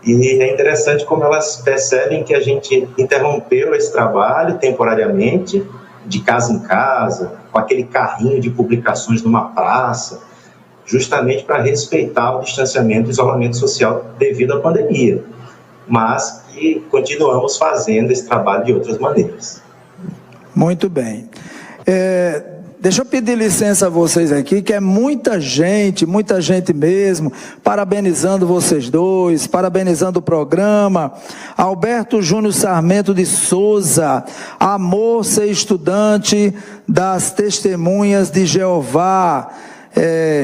E é interessante como elas percebem que a gente interrompeu esse trabalho temporariamente, de casa em casa, com aquele carrinho de publicações numa praça, justamente para respeitar o distanciamento e isolamento social devido à pandemia, mas que continuamos fazendo esse trabalho de outras maneiras. Muito bem. Deixa eu pedir licença a vocês aqui, que é muita gente mesmo, parabenizando vocês dois, parabenizando o programa. Alberto Júnior Sarmento de Souza, amor ser estudante das Testemunhas de Jeová.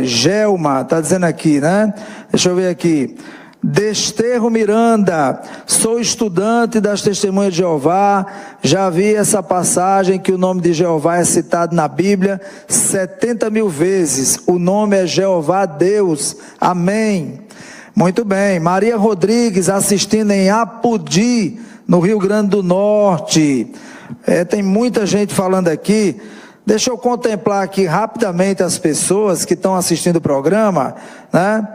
Gelma, está dizendo aqui, né? Deixa eu ver aqui. Desterro Miranda, sou estudante das Testemunhas de Jeová, já vi essa passagem que o nome de Jeová é citado na Bíblia 70 mil vezes, o nome é Jeová Deus, amém. Muito bem, Maria Rodrigues assistindo em Apodi, no Rio Grande do Norte, tem muita gente falando aqui. Deixa eu contemplar aqui rapidamente as pessoas que estão assistindo o programa, né?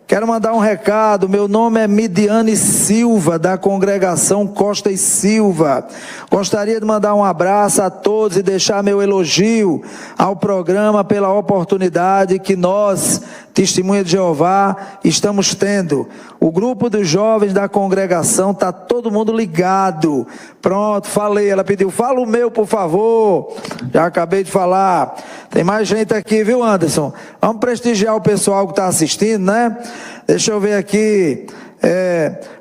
Quero mandar um recado, meu nome é Midiane Silva, da congregação Costa e Silva. Gostaria de mandar um abraço a todos e deixar meu elogio ao programa pela oportunidade que nós, Testemunhas de Jeová, estamos tendo. O grupo dos jovens da congregação está todo mundo ligado. Pronto, falei, ela pediu, fala o meu, por favor. Já acabei de falar. Tem mais gente aqui, viu, Anderson? Vamos prestigiar o pessoal que está assistindo, né? Deixa eu ver aqui.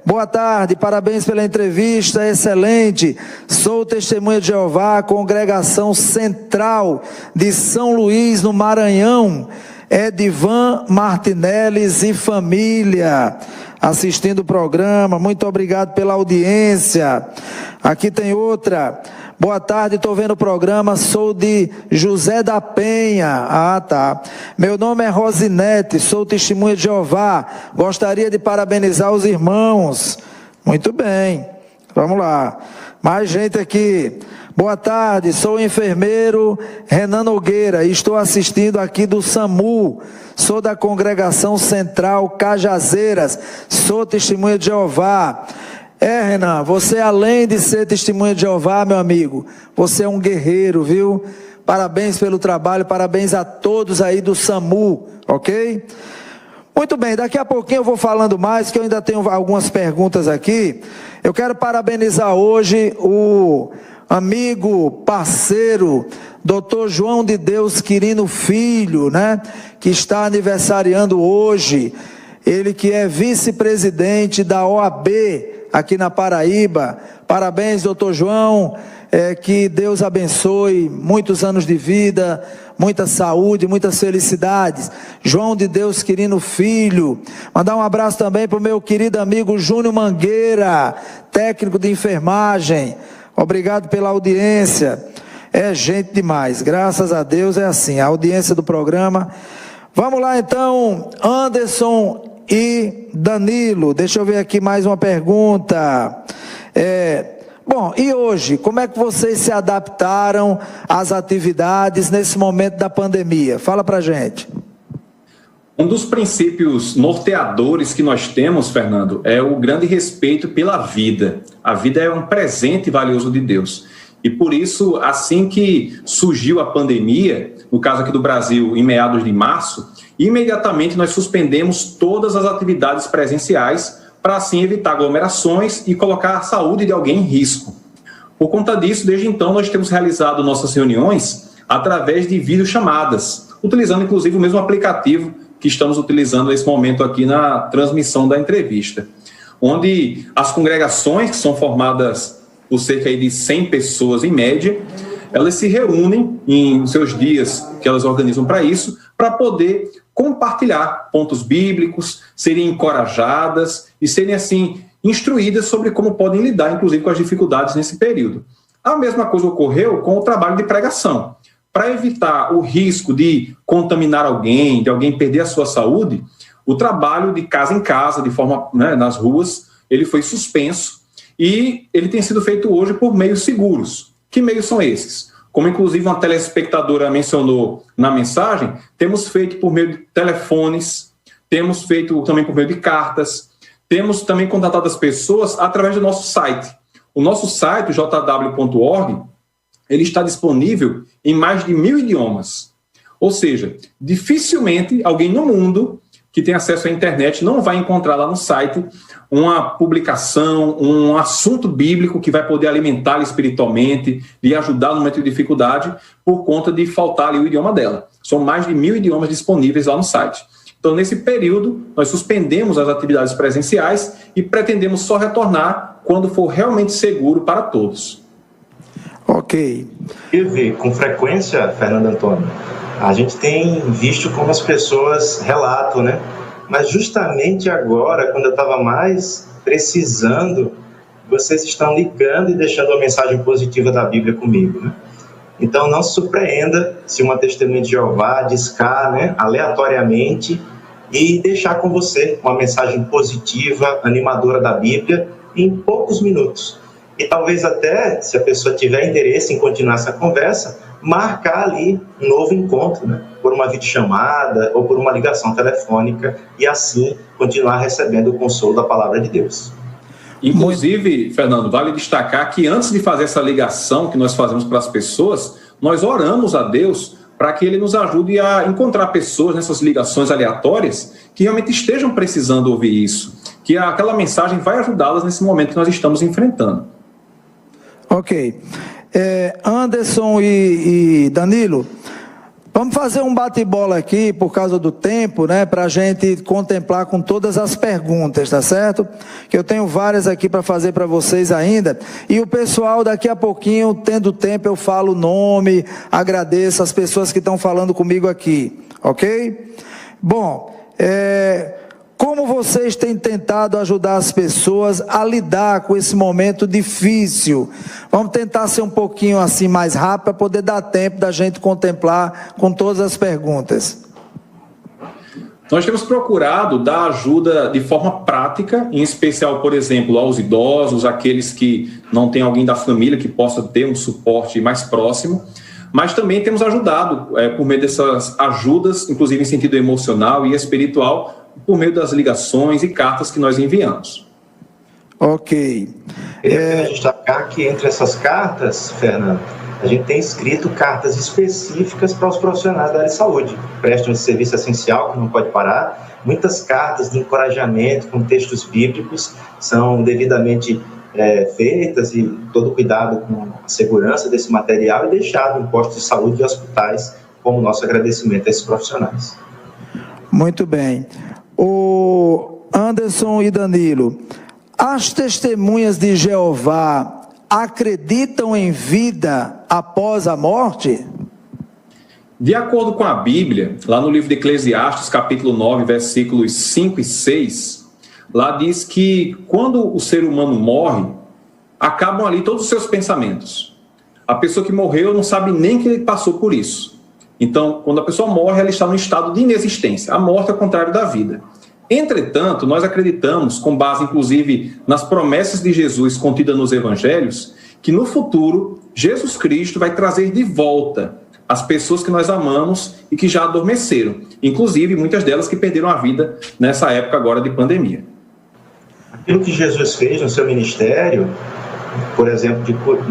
Boa tarde, parabéns pela entrevista, excelente. Sou Testemunha de Jeová, congregação central de São Luís, no Maranhão. Edivan Martinelli e família assistindo o programa, muito obrigado pela audiência. Aqui tem outra. Boa tarde, estou vendo o programa, sou de José da Penha. Ah, tá. Meu nome é Rosinete, sou Testemunha de Jeová. Gostaria de parabenizar os irmãos. Muito bem, vamos lá. Mais gente aqui. Boa tarde, sou o enfermeiro Renan Nogueira e estou assistindo aqui do SAMU. Sou da congregação central Cajazeiras, sou Testemunha de Jeová. Renan, você além de ser Testemunha de Jeová, meu amigo, você é um guerreiro, viu? Parabéns pelo trabalho, parabéns a todos aí do SAMU, ok? Muito bem, daqui a pouquinho eu vou falando mais, que eu ainda tenho algumas perguntas aqui. Eu quero parabenizar hoje o amigo, parceiro, Dr. João de Deus Quirino Filho, né? Que está aniversariando hoje. Ele que é vice-presidente da OAB aqui na Paraíba. Parabéns, doutor João. que Deus abençoe, muitos anos de vida, muita saúde, muitas felicidades. João de Deus Quirino Filho, mandar um abraço também para o meu querido amigo Júnior Mangueira, técnico de enfermagem, obrigado pela audiência, é gente demais, graças a Deus é assim, a audiência do programa. Vamos lá então, Anderson e Danilo, deixa eu ver aqui mais uma pergunta. Bom, e hoje, como é que vocês se adaptaram às atividades nesse momento da pandemia? Fala pra gente. Um dos princípios norteadores que nós temos, Fernando, é o grande respeito pela vida. A vida é um presente valioso de Deus. E por isso, assim que surgiu a pandemia, no caso aqui do Brasil, em meados de março, imediatamente nós suspendemos todas as atividades presenciais para assim evitar aglomerações e colocar a saúde de alguém em risco. Por conta disso, desde então, nós temos realizado nossas reuniões através de videochamadas, utilizando inclusive o mesmo aplicativo que estamos utilizando nesse momento aqui na transmissão da entrevista, onde as congregações, que são formadas por cerca de 100 pessoas em média, elas se reúnem em seus dias que elas organizam para isso, para poder compartilhar pontos bíblicos, serem encorajadas e serem, assim, instruídas sobre como podem lidar, inclusive, com as dificuldades nesse período. A mesma coisa ocorreu com o trabalho de pregação. Para evitar o risco de contaminar alguém, de alguém perder a sua saúde, o trabalho de casa em casa, de forma, nas ruas, ele foi suspenso e ele tem sido feito hoje por meios seguros. Que meios são esses? Como inclusive uma telespectadora mencionou na mensagem, temos feito por meio de telefones, temos feito também por meio de cartas, temos também contatado as pessoas através do nosso site. O nosso site, jw.org, ele está disponível em mais de 1000 idiomas. Ou seja, dificilmente alguém no mundo que tem acesso à internet não vai encontrar lá no site uma publicação, um assunto bíblico que vai poder alimentar espiritualmente, lhe ajudar no momento de dificuldade, por conta de faltar ali o idioma dela. São mais de 1000 idiomas disponíveis lá no site. Então, nesse período, nós suspendemos as atividades presenciais e pretendemos só retornar quando for realmente seguro para todos. Ok. Com frequência, Fernando Antônio, a gente tem visto como as pessoas relatam, né? Mas justamente agora, quando eu estava mais precisando, vocês estão ligando e deixando uma mensagem positiva da Bíblia comigo, né? Então não se surpreenda se uma testemunha de Jeová discar, né, aleatoriamente e deixar com você uma mensagem positiva, animadora da Bíblia em poucos minutos. E talvez até, se a pessoa tiver interesse em continuar essa conversa, marcar ali um novo encontro, né? Por uma videochamada ou por uma ligação telefônica e assim continuar recebendo o consolo da palavra de Deus. Inclusive, Fernando, vale destacar que antes de fazer essa ligação que nós fazemos para as pessoas, nós oramos a Deus para que Ele nos ajude a encontrar pessoas nessas ligações aleatórias que realmente estejam precisando ouvir isso, que aquela mensagem vai ajudá-las nesse momento que nós estamos enfrentando. Ok. Anderson e Danilo, vamos fazer um bate-bola aqui por causa do tempo, né? Para a gente contemplar com todas as perguntas, tá certo? Que eu tenho várias aqui para fazer para vocês ainda. E o pessoal, daqui a pouquinho, tendo tempo, eu falo o nome, agradeço as pessoas que estão falando comigo aqui, ok? Bom, como vocês têm tentado ajudar as pessoas a lidar com esse momento difícil? Vamos tentar ser um pouquinho assim mais rápido para poder dar tempo da gente contemplar com todas as perguntas. Nós temos procurado dar ajuda de forma prática, em especial, por exemplo, aos idosos, aqueles que não têm alguém da família que possa ter um suporte mais próximo, mas também temos ajudado por meio dessas ajudas, inclusive em sentido emocional e espiritual, por meio das ligações e cartas que nós enviamos. Ok. Queria destacar que entre essas cartas, Fernando, a gente tem escrito cartas específicas para os profissionais da área de saúde. Prestam esse serviço essencial que não pode parar. Muitas cartas de encorajamento com textos bíblicos são devidamente feitas e todo cuidado com a segurança desse material e deixado em postos de saúde e hospitais como nosso agradecimento a esses profissionais. Muito bem. O Anderson e Danilo, as testemunhas de Jeová acreditam em vida após a morte? De acordo com a Bíblia, lá no livro de Eclesiastes, capítulo 9, versículos 5 e 6, lá diz que quando o ser humano morre, acabam ali todos os seus pensamentos. A pessoa que morreu não sabe nem que ele passou por isso. Então, quando a pessoa morre, ela está num estado de inexistência. A morte é o contrário da vida. Entretanto, nós acreditamos, com base inclusive nas promessas de Jesus contidas nos evangelhos, que no futuro, Jesus Cristo vai trazer de volta as pessoas que nós amamos e que já adormeceram, inclusive muitas delas que perderam a vida nessa época agora de pandemia. Aquilo que Jesus fez no seu ministério, por exemplo,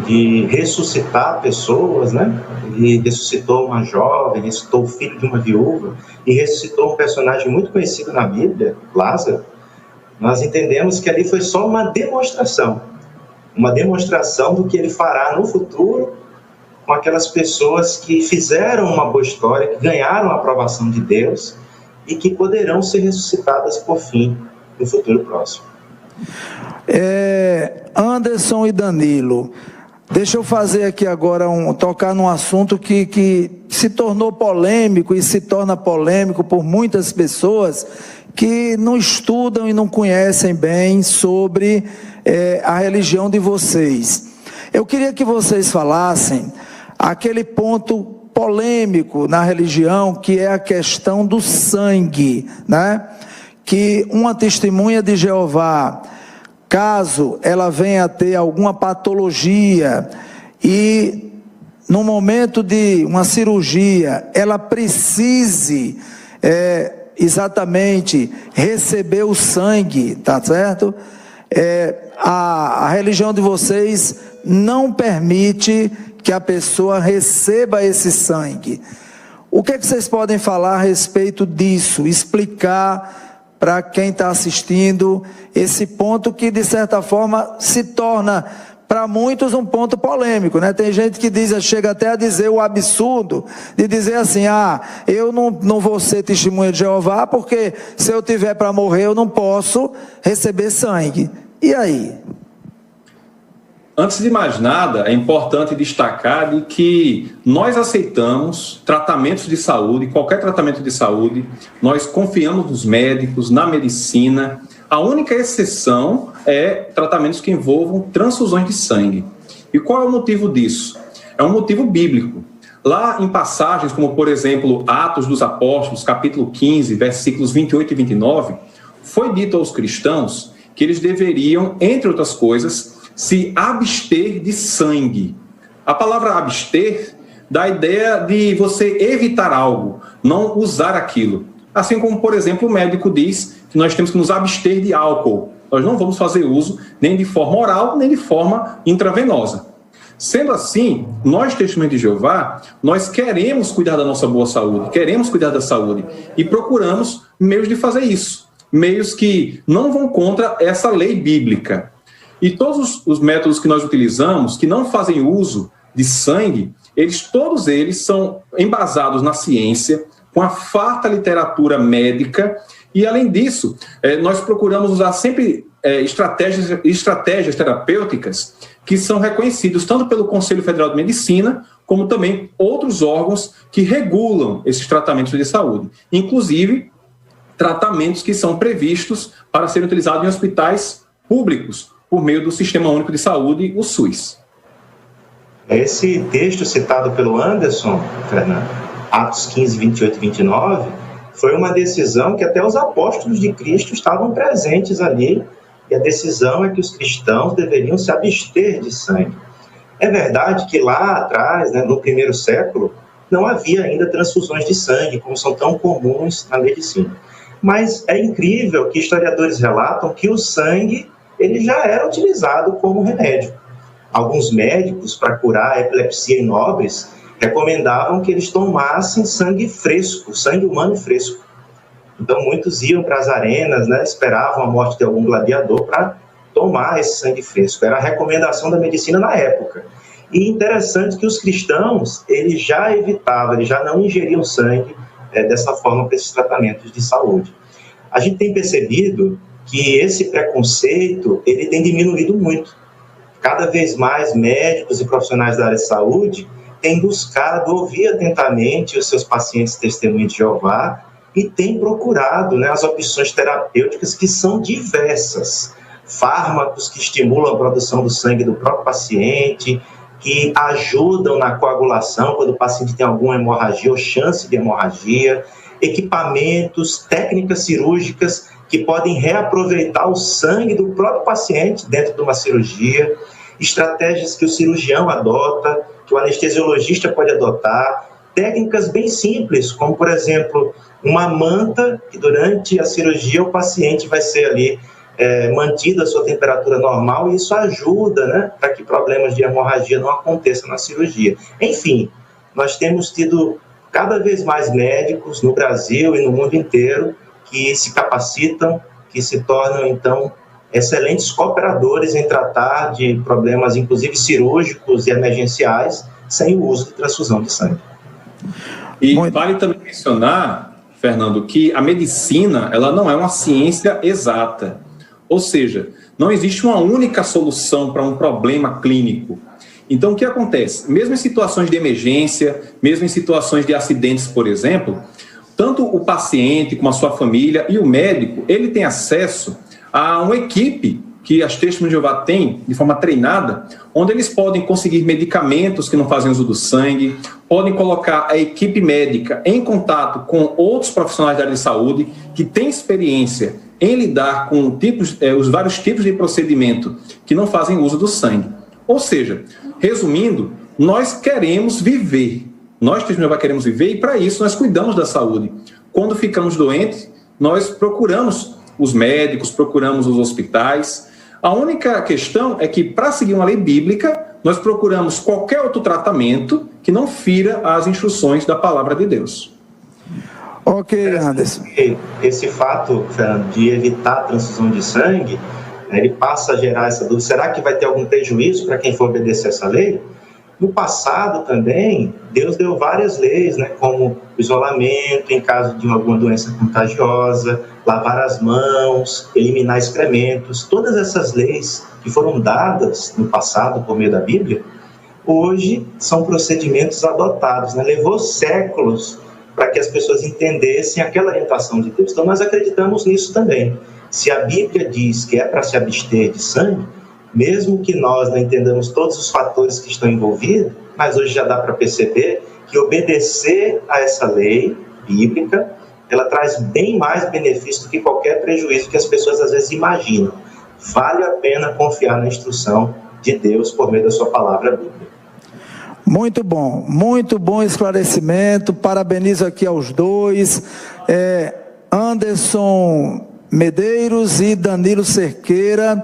de ressuscitar pessoas, né? Ele ressuscitou uma jovem, ressuscitou o filho de uma viúva e ressuscitou um personagem muito conhecido na Bíblia, Lázaro. Nós entendemos que ali foi só uma demonstração do que ele fará no futuro com aquelas pessoas que fizeram uma boa história, que ganharam a aprovação de Deus e que poderão ser ressuscitadas por fim no futuro próximo. Anderson e Danilo, deixa eu fazer aqui agora tocar num assunto que se tornou polêmico e se torna polêmico por muitas pessoas que não estudam e não conhecem bem sobre a religião de vocês. Eu queria que vocês falassem aquele ponto polêmico na religião, que é a questão do sangue, né? Que uma testemunha de Jeová, caso ela venha a ter alguma patologia e no momento de uma cirurgia ela precise exatamente receber o sangue, tá certo? A religião de vocês não permite que a pessoa receba esse sangue. O que vocês podem falar a respeito disso? Explicar para quem está assistindo esse ponto que, de certa forma, se torna, para muitos, um ponto polêmico, né? Tem gente que chega até a dizer o absurdo de dizer assim, eu não vou ser testemunha de Jeová, porque se eu tiver para morrer, eu não posso receber sangue. E aí? Antes de mais nada, é importante destacar de que nós aceitamos tratamentos de saúde, qualquer tratamento de saúde, nós confiamos nos médicos, na medicina. A única exceção é tratamentos que envolvam transfusões de sangue. E qual é o motivo disso? É um motivo bíblico. Lá em passagens como, por exemplo, Atos dos Apóstolos, capítulo 15, versículos 28 e 29, foi dito aos cristãos que eles deveriam, entre outras coisas, se abster de sangue. A palavra abster dá a ideia de você evitar algo, não usar aquilo. Assim como, por exemplo, o médico diz que nós temos que nos abster de álcool. Nós não vamos fazer uso nem de forma oral, nem de forma intravenosa. Sendo assim, nós, testemunhas de Jeová, nós queremos cuidar da nossa boa saúde, queremos cuidar da saúde e procuramos meios de fazer isso. Meios que não vão contra essa lei bíblica. E todos os métodos que nós utilizamos, que não fazem uso de sangue, todos eles são embasados na ciência, com a farta literatura médica, e além disso, nós procuramos usar sempre estratégias terapêuticas que são reconhecidas tanto pelo Conselho Federal de Medicina, como também outros órgãos que regulam esses tratamentos de saúde, inclusive tratamentos que são previstos para serem utilizados em hospitais públicos, por meio do Sistema Único de Saúde, o SUS. Esse texto citado pelo Anderson, Fernando, Atos 15, 28 e 29, foi uma decisão que até os apóstolos de Cristo estavam presentes ali, e a decisão é que os cristãos deveriam se abster de sangue. É verdade que lá atrás, no primeiro século, não havia ainda transfusões de sangue, como são tão comuns na medicina. Mas é incrível que historiadores relatam que o sangue ele já era utilizado como remédio. Alguns médicos, para curar a epilepsia em nobres, recomendavam que eles tomassem sangue fresco, sangue humano fresco. Então, muitos iam para as arenas, esperavam a morte de algum gladiador para tomar esse sangue fresco. Era a recomendação da medicina na época. E interessante que os cristãos, eles já evitavam, eles já não ingeriam sangue dessa forma para esses tratamentos de saúde. A gente tem percebido que esse preconceito ele tem diminuído muito. cada vez mais médicos e profissionais da área de saúde têm buscado ouvir atentamente os seus pacientes testemunhas de Jeová e têm procurado, né, as opções terapêuticas, que são diversas. Fármacos que estimulam a produção do sangue do próprio paciente, que ajudam na coagulação quando o paciente tem alguma hemorragia ou chance de hemorragia, equipamentos, técnicas cirúrgicas que podem reaproveitar o sangue do próprio paciente dentro de uma cirurgia, estratégias que o cirurgião adota, que o anestesiologista pode adotar, técnicas bem simples, como, por exemplo, uma manta que durante a cirurgia o paciente vai ser ali mantida a sua temperatura normal, e isso ajuda, né, para que problemas de hemorragia não aconteçam na cirurgia. Enfim, nós temos tido cada vez mais médicos no Brasil e no mundo inteiro que se capacitam, que se tornam, então, excelentes cooperadores em tratar de problemas, inclusive cirúrgicos e emergenciais, sem o uso de transfusão de sangue. E vale também mencionar, Fernando, que a medicina, ela não é uma ciência exata. Ou seja, não existe uma única solução para um problema clínico. Então, o que acontece? Mesmo em situações de emergência, mesmo em situações de acidentes, por exemplo, tanto o paciente como a sua família e o médico, ele tem acesso a uma equipe que as Testemunhas de Jeová têm de forma treinada, onde eles podem conseguir medicamentos que não fazem uso do sangue, podem colocar a equipe médica em contato com outros profissionais da área de saúde que têm experiência em lidar com os vários tipos de procedimento que não fazem uso do sangue. Ou seja, resumindo, nós queremos viver, nós Testemunhas de Jeová queremos viver, e para isso nós cuidamos da saúde. Quando ficamos doentes, nós procuramos os médicos, procuramos os hospitais. A única questão é que, para seguir uma lei bíblica, nós procuramos qualquer outro tratamento que não fira as instruções da palavra de Deus. Ok, Anderson. Esse fato, Fernando, de evitar a transfusão de sangue, ele passa a gerar essa dúvida: será que vai ter algum prejuízo para quem for obedecer essa lei? No passado também, Deus deu várias leis, né, como o isolamento em caso de alguma doença contagiosa, lavar as mãos, eliminar excrementos. Todas essas leis que foram dadas no passado por meio da Bíblia, hoje são procedimentos adotados, né? Levou séculos para que as pessoas entendessem aquela orientação de Deus. Então nós acreditamos nisso também. Se a Bíblia diz que é para se abster de sangue, mesmo que nós não entendamos todos os fatores que estão envolvidos, mas hoje já dá para perceber que obedecer a essa lei bíblica, ela traz bem mais benefício do que qualquer prejuízo que as pessoas às vezes imaginam. Vale a pena confiar na instrução de Deus por meio da sua palavra bíblica. Muito bom esclarecimento. Parabenizo aqui aos dois, Anderson Medeiros e Danilo Cerqueira,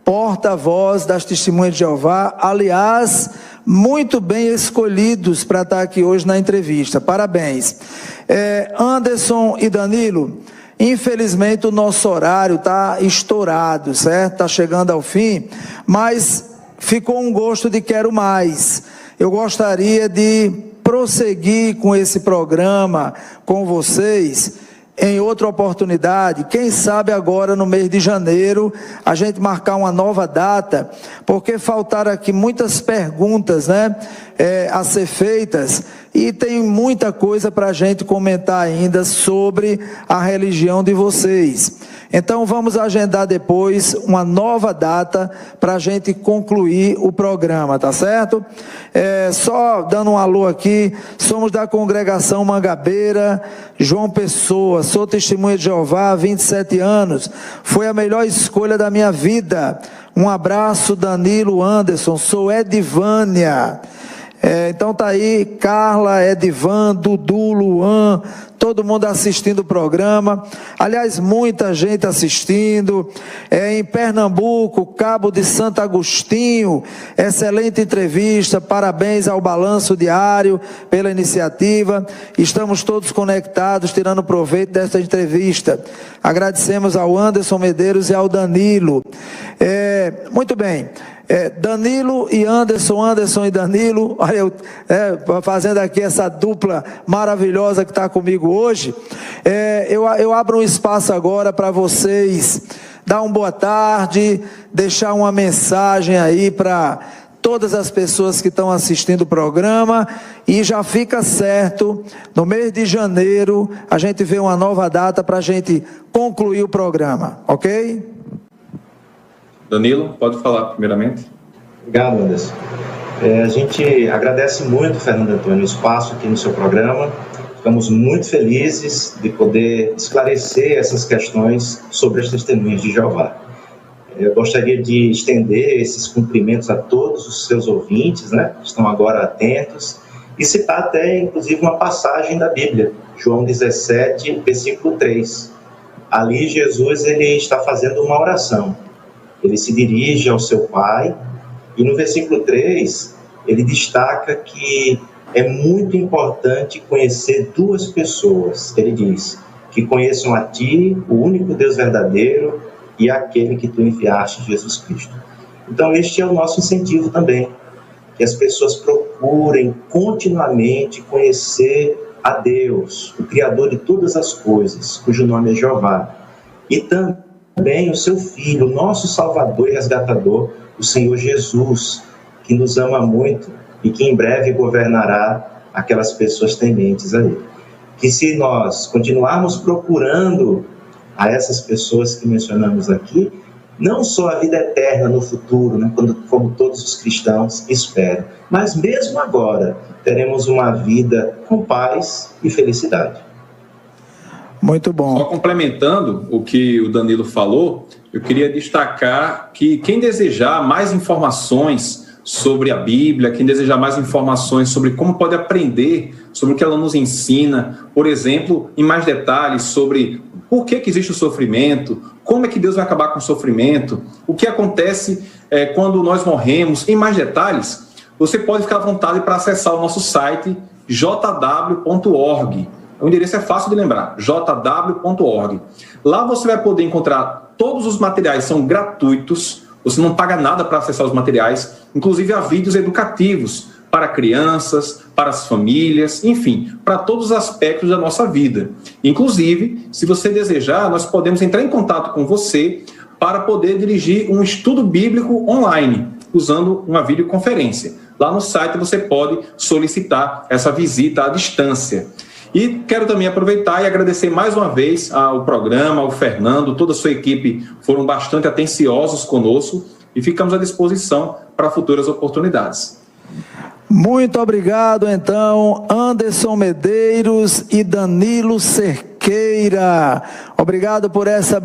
porta-voz das Testemunhas de Jeová, aliás, muito bem escolhidos para estar aqui hoje na entrevista. Parabéns. Anderson e Danilo, infelizmente o nosso horário está estourado, certo? Está chegando ao fim, mas ficou um gosto de quero mais. Eu gostaria de prosseguir com esse programa com vocês em outra oportunidade, quem sabe agora no mês de janeiro, a gente marcar uma nova data, porque faltaram aqui muitas perguntas, né, a ser feitas, e tem muita coisa para a gente comentar ainda sobre a religião de vocês. Então vamos agendar depois uma nova data para a gente concluir o programa, tá certo? Só dando um alô aqui, somos da congregação Mangabeira, João Pessoa, sou testemunha de Jeová há 27 anos, foi a melhor escolha da minha vida. Um abraço, Danilo, Anderson, sou Edivânia. Então tá aí, Carla, Edivan, Dudu, Luan, todo mundo assistindo o programa, aliás, muita gente assistindo, em Pernambuco, Cabo de Santo Agostinho, excelente entrevista, parabéns ao Balanço Diário pela iniciativa, estamos todos conectados, tirando proveito desta entrevista, agradecemos ao Anderson Medeiros e ao Danilo. Muito bem, Danilo e Anderson, Anderson e Danilo, olha eu fazendo aqui essa dupla maravilhosa que está comigo hoje. Eu abro um espaço agora para vocês dar uma boa tarde, deixar uma mensagem aí para todas as pessoas que estão assistindo o programa, e já fica certo, no mês de janeiro, a gente vê uma nova data para a gente concluir o programa, ok? Danilo, pode falar primeiramente. Obrigado, Anderson. A gente agradece muito, Fernando Antônio, o espaço aqui no seu programa. Ficamos muito felizes de poder esclarecer essas questões sobre as testemunhas de Jeová. Eu gostaria de estender esses cumprimentos a todos os seus ouvintes, né, que estão agora atentos, e citar até, inclusive, uma passagem da Bíblia, João 17, versículo 3. Ali, Jesus ele está fazendo uma oração. Ele se dirige ao seu Pai, e no versículo 3, ele destaca que é muito importante conhecer duas pessoas. Ele diz, que conheçam a Ti, o único Deus verdadeiro, e aquele que Tu enviaste, Jesus Cristo. Então, este é o nosso incentivo também, que as pessoas procurem continuamente conhecer a Deus, o Criador de todas as coisas, cujo nome é Jeová, e também o Seu Filho, o nosso Salvador e Resgatador, o Senhor Jesus, que nos ama muito e que em breve governará aquelas pessoas tementes a Ele. Que se nós continuarmos procurando a essas pessoas que mencionamos aqui, não só a vida eterna no futuro, né, como todos os cristãos esperam, mas mesmo agora teremos uma vida com paz e felicidade. Muito bom. Só complementando o que o Danilo falou, eu queria destacar que quem desejar mais informações sobre a Bíblia, quem desejar mais informações sobre como pode aprender, sobre o que ela nos ensina, por exemplo, em mais detalhes sobre por que existe o sofrimento, como é que Deus vai acabar com o sofrimento, o que acontece quando nós morremos, em mais detalhes, você pode ficar à vontade para acessar o nosso site jw.org. O endereço é fácil de lembrar, jw.org. Lá você vai poder encontrar todos os materiais, são gratuitos, você não paga nada para acessar os materiais, inclusive há vídeos educativos para crianças, para as famílias, enfim, para todos os aspectos da nossa vida. Inclusive, se você desejar, nós podemos entrar em contato com você para poder dirigir um estudo bíblico online, usando uma videoconferência. Lá no site você pode solicitar essa visita à distância. E quero também aproveitar e agradecer mais uma vez ao programa, ao Fernando, toda a sua equipe foram bastante atenciosos conosco e ficamos à disposição para futuras oportunidades. Muito obrigado, então, Anderson Medeiros e Danilo Cerqueira. Obrigado por essa